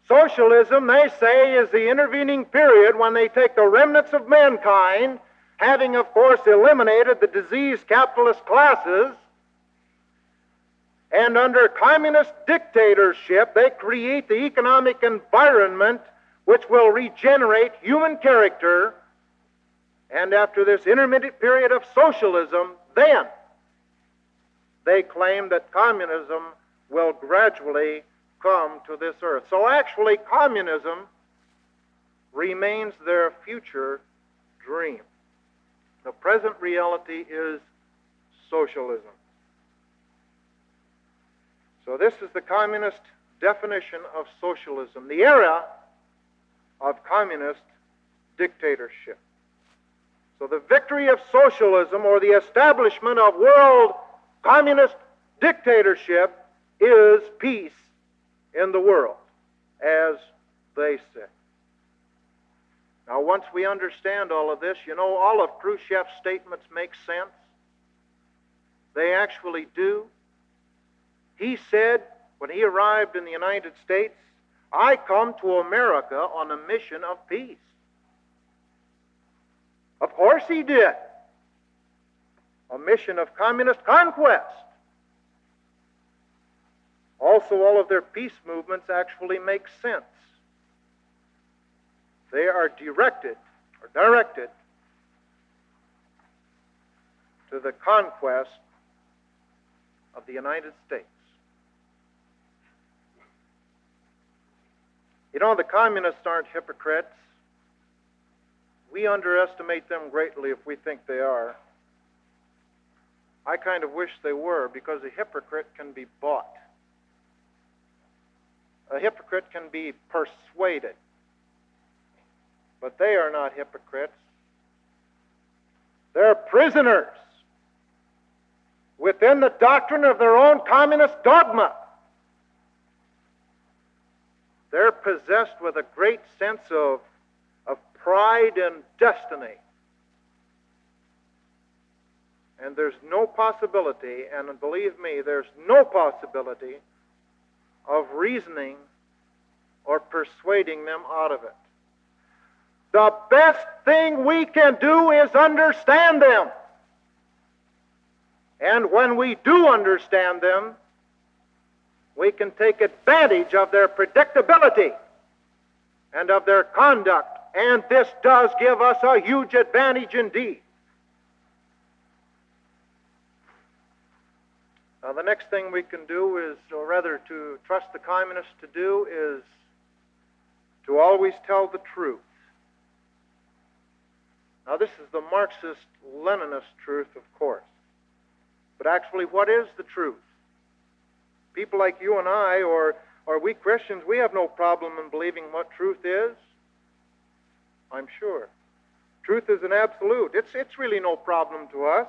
Socialism, they say, is the intervening period when they take the remnants of mankind, having, of course, eliminated the diseased capitalist classes, and under communist dictatorship, they create the economic environment which will regenerate human character And after this intermediate period of socialism, then they claim that communism will gradually come to this earth. So actually, communism remains their future dream. The present reality is socialism. So this is the communist definition of socialism, the era of communist dictatorship. So the victory of socialism, or the establishment of world communist dictatorship, is peace in the world, as they say. Now, once we understand all of this, you know, all of Khrushchev's statements make sense. They actually do. He said, when he arrived in the United States, I come to America on a mission of peace. Of course he did. A mission of communist conquest. Also, all of their peace movements actually make sense. They are directed to the conquest of the United States. You know, the communists aren't hypocrites. We underestimate them greatly if we think they are. I kind of wish they were, because a hypocrite can be bought. A hypocrite can be persuaded. But they are not hypocrites. They're prisoners within the doctrine of their own communist dogma. They're possessed with a great sense of pride and destiny. And there's no possibility, and believe me, there's no possibility of reasoning or persuading them out of it. The best thing we can do is understand them. And when we do understand them, we can take advantage of their predictability and of their conduct. And this does give us a huge advantage indeed. Now, the next thing we can do is, or rather to trust the communists to do, is to always tell the truth. Now, this is the Marxist-Leninist truth, of course. But actually, what is the truth? People like you and I, or we Christians, we have no problem in believing what truth is. I'm sure. Truth is an absolute. It's really no problem to us.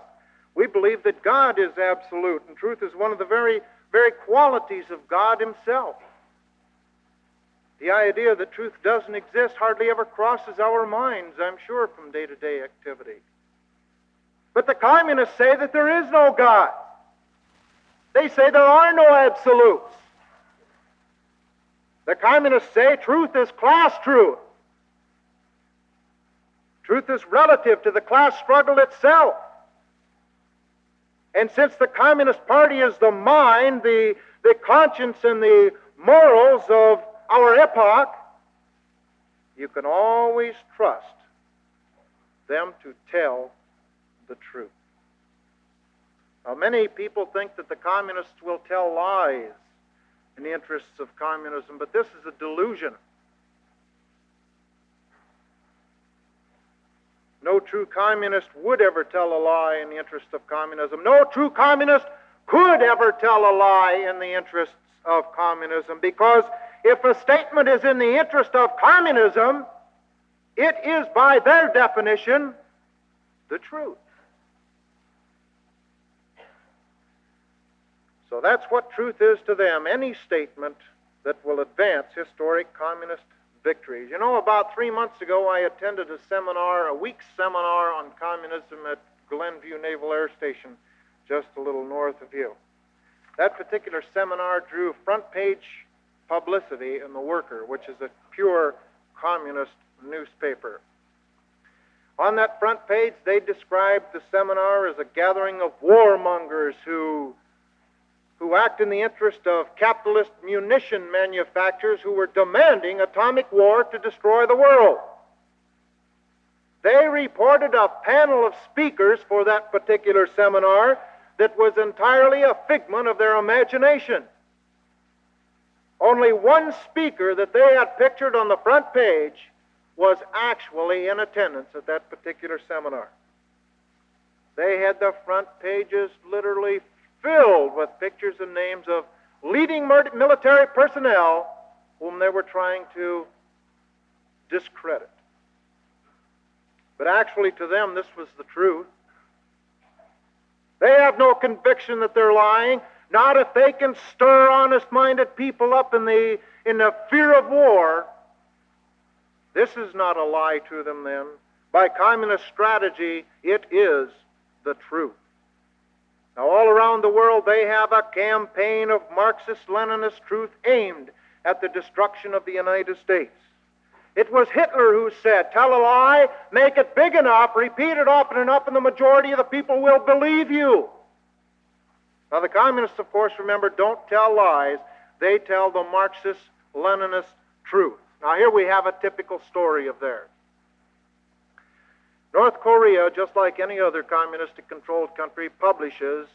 We believe that God is absolute, and truth is one of the very, very qualities of God himself. The idea that truth doesn't exist hardly ever crosses our minds, I'm sure, from day-to-day activity. But the communists say that there is no God. They say there are no absolutes. The communists say truth is class truth. Truth is relative to the class struggle itself. And since the Communist Party is the mind, the conscience, and the morals of our epoch, you can always trust them to tell the truth. Now, many people think that the communists will tell lies in the interests of communism, but this is a delusion. No true communist would ever tell a lie in the interest of communism. No true communist could ever tell a lie in the interests of communism, because if a statement is in the interest of communism, it is, by their definition, the truth. So that's what truth is to them, any statement that will advance historic communist victories. You know, about 3 months ago, I attended a week's seminar on communism at Glenview Naval Air Station, just a little north of you. That particular seminar drew front-page publicity in The Worker, which is a pure communist newspaper. On that front page, they described the seminar as a gathering of warmongers who act in the interest of capitalist munition manufacturers who were demanding atomic war to destroy the world. They reported a panel of speakers for that particular seminar that was entirely a figment of their imagination. Only one speaker that they had pictured on the front page was actually in attendance at that particular seminar. They had the front pages literally filled with pictures and names of leading military personnel whom they were trying to discredit. But actually, to them, this was the truth. They have no conviction that they're lying, not if they can stir honest-minded people up in the fear of war. This is not a lie to them then. By communist strategy, it is the truth. Now, all around the world, they have a campaign of Marxist-Leninist truth aimed at the destruction of the United States. It was Hitler who said, tell a lie, make it big enough, repeat it often enough, and the majority of the people will believe you. Now, the communists, of course, remember, don't tell lies. They tell the Marxist-Leninist truth. Now, here we have a typical story of theirs. North Korea, just like any other communistic-controlled country, publishes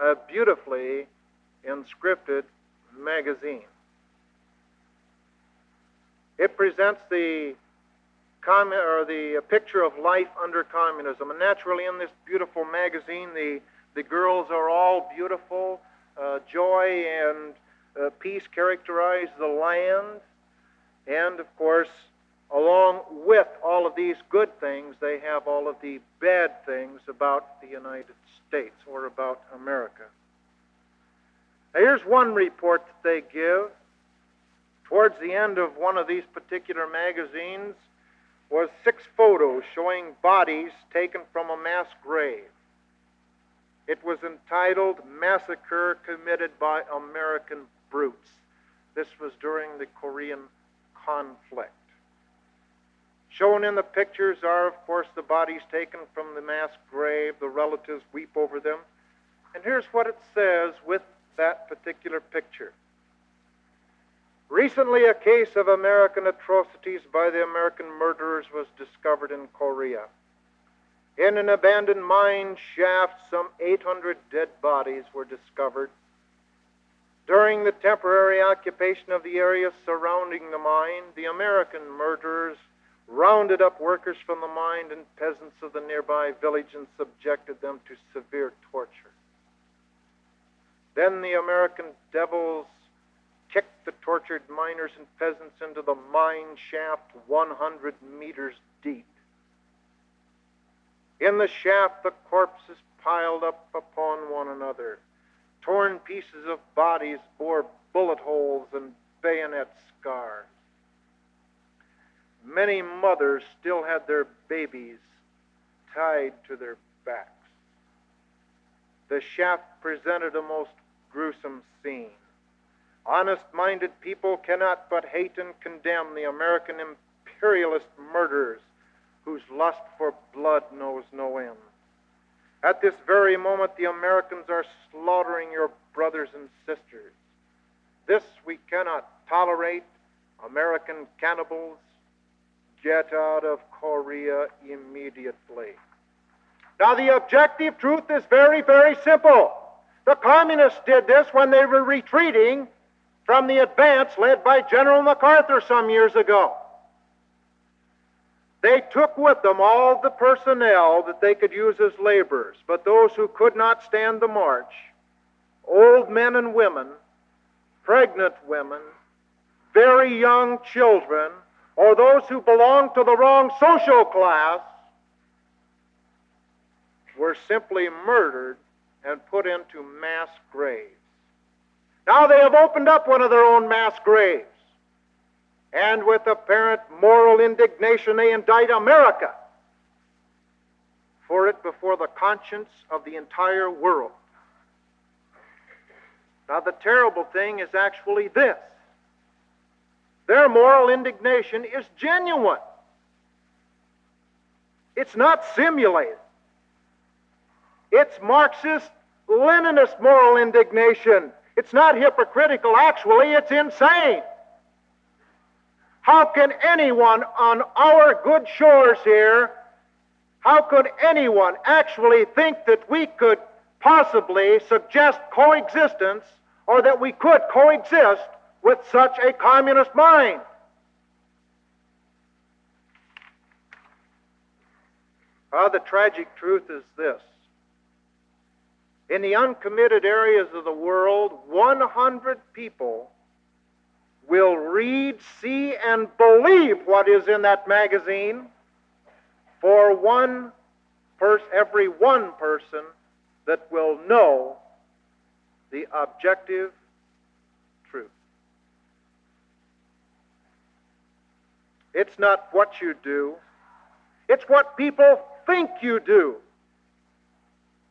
a beautifully inscripted magazine. It presents the picture of life under communism. And naturally, in this beautiful magazine, the girls are all beautiful. Joy and peace characterize the land. And, of course, along with all of these good things, they have all of the bad things about the United States or about America. Now, here's one report that they give. Towards the end of one of these particular magazines was 6 photos showing bodies taken from a mass grave. It was entitled Massacre Committed by American Brutes. This was during the Korean conflict. Shown in the pictures are, of course, the bodies taken from the mass grave. The relatives weep over them. And here's what it says with that particular picture. Recently, a case of American atrocities by the American murderers was discovered in Korea. In an abandoned mine shaft, some 800 dead bodies were discovered. During the temporary occupation of the area surrounding the mine, the American murderers rounded up workers from the mine and peasants of the nearby village and subjected them to severe torture. Then the American devils kicked the tortured miners and peasants into the mine shaft 100 meters deep. In the shaft, the corpses piled up upon one another. Torn pieces of bodies bore bullet holes and bayonet scars. Many mothers still had their babies tied to their backs. The shaft presented a most gruesome scene. Honest-minded people cannot but hate and condemn the American imperialist murderers whose lust for blood knows no end. At this very moment, the Americans are slaughtering your brothers and sisters. This we cannot tolerate. American cannibals, get out of Korea immediately. Now, the objective truth is very, very simple. The communists did this when they were retreating from the advance led by General MacArthur some years ago. They took with them all the personnel that they could use as laborers, but those who could not stand the march, old men and women, pregnant women, very young children, or those who belonged to the wrong social class, were simply murdered and put into mass graves. Now they have opened up one of their own mass graves, and with apparent moral indignation they indict America for it before the conscience of the entire world. Now the terrible thing is actually this. Their moral indignation is genuine. It's not simulated. It's Marxist-Leninist moral indignation. It's not hypocritical. Actually, it's insane. How can anyone on our good shores here How could anyone actually think that we could possibly suggest coexistence, or that we could coexist with such a communist mind? The tragic truth is this. In the uncommitted areas of the world, 100 people will read, see, and believe what is in that magazine for every one person that will know the objective truth. It's not what you do, it's what people think you do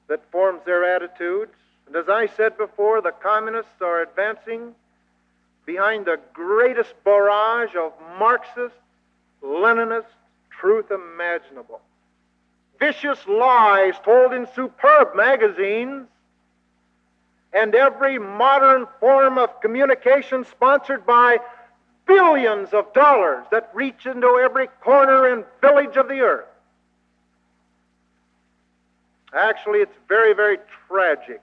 that forms their attitudes. And as I said before, the communists are advancing behind the greatest barrage of Marxist, Leninist truth imaginable. Vicious lies told in superb magazines, and every modern form of communication sponsored by billions of dollars that reach into every corner and village of the earth. Actually, it's very, very tragic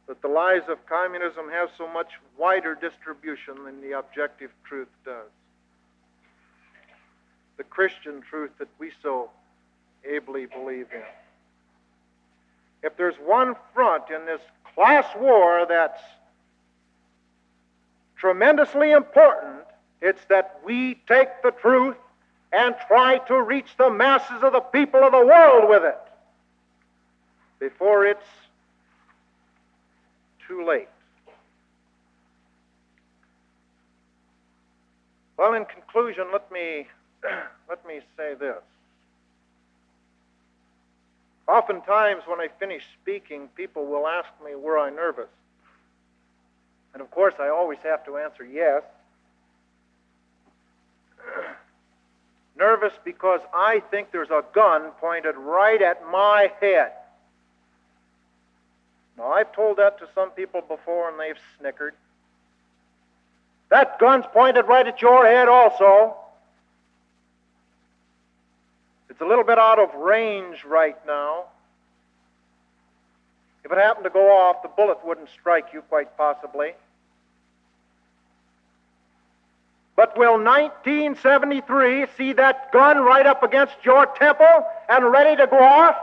that the lies of communism have so much wider distribution than the objective truth does. The Christian truth that we so ably believe in. If there's one front in this class war that's tremendously important, it's that we take the truth and try to reach the masses of the people of the world with it before it's too late. Well, in conclusion, let me say this. Oftentimes when I finish speaking, people will ask me, were I nervous? And of course, I always have to answer yes. Nervous because I think there's a gun pointed right at my head. Now, I've told that to some people before, and they've snickered. That gun's pointed right at your head also. It's a little bit out of range right now. If it happened to go off, the bullet wouldn't strike you, quite possibly. But will 1973 see that gun right up against your temple and ready to go off?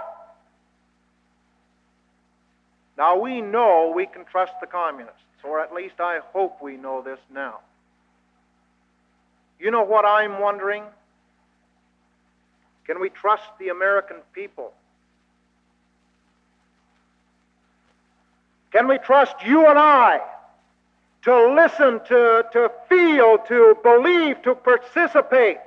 Now, we know we can trust the communists, or at least I hope we know this now. You know what I'm wondering? Can we trust the American people? Can we trust you and I to listen, to feel, to believe, to participate,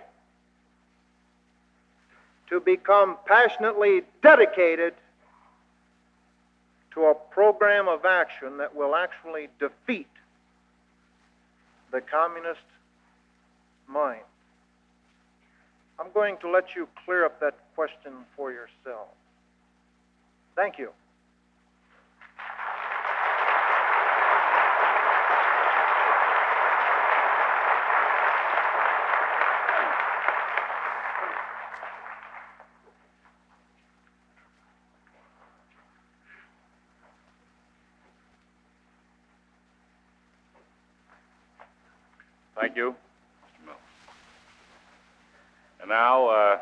to become passionately dedicated to a program of action that will actually defeat the communist mind? I'm going to let you clear up that question for yourself. Thank you. Thank you, Mr. Mills. And now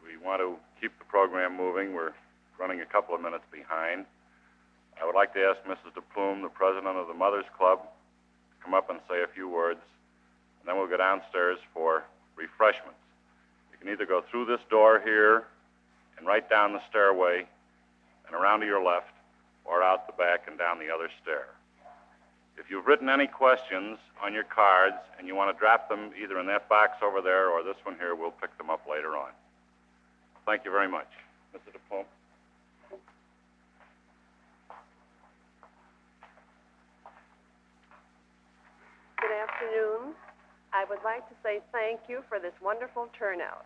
we want to keep the program moving. We're running a couple of minutes behind. I would like to ask Mrs. DePlume, the president of the Mothers Club, to come up and say a few words, and then we'll go downstairs for refreshments. You can either go through this door here and right down the stairway and around to your left, or out the back and down the other stair. If you've written any questions on your cards and you want to drop them either in that box over there or this one here, we'll pick them up later on. Thank you very much. Mr. DePlume. Good afternoon. I would like to say thank you for this wonderful turnout.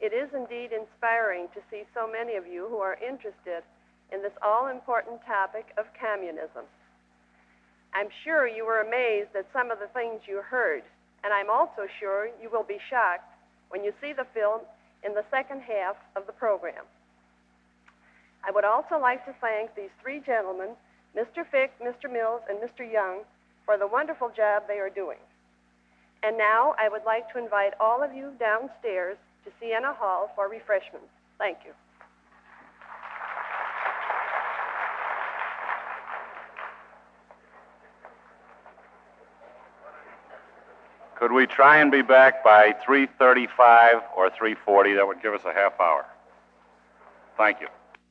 It is indeed inspiring to see so many of you who are interested in this all-important topic of communism. I'm sure you were amazed at some of the things you heard, and I'm also sure you will be shocked when you see the film in the second half of the program. I would also like to thank these three gentlemen, Mr. Fick, Mr. Mills, and Mr. Young, for the wonderful job they are doing. And now I would like to invite all of you downstairs to Siena Hall for refreshments. Thank you. Could we try and be back by 3:35 or 3:40? That would give us a half hour. Thank you.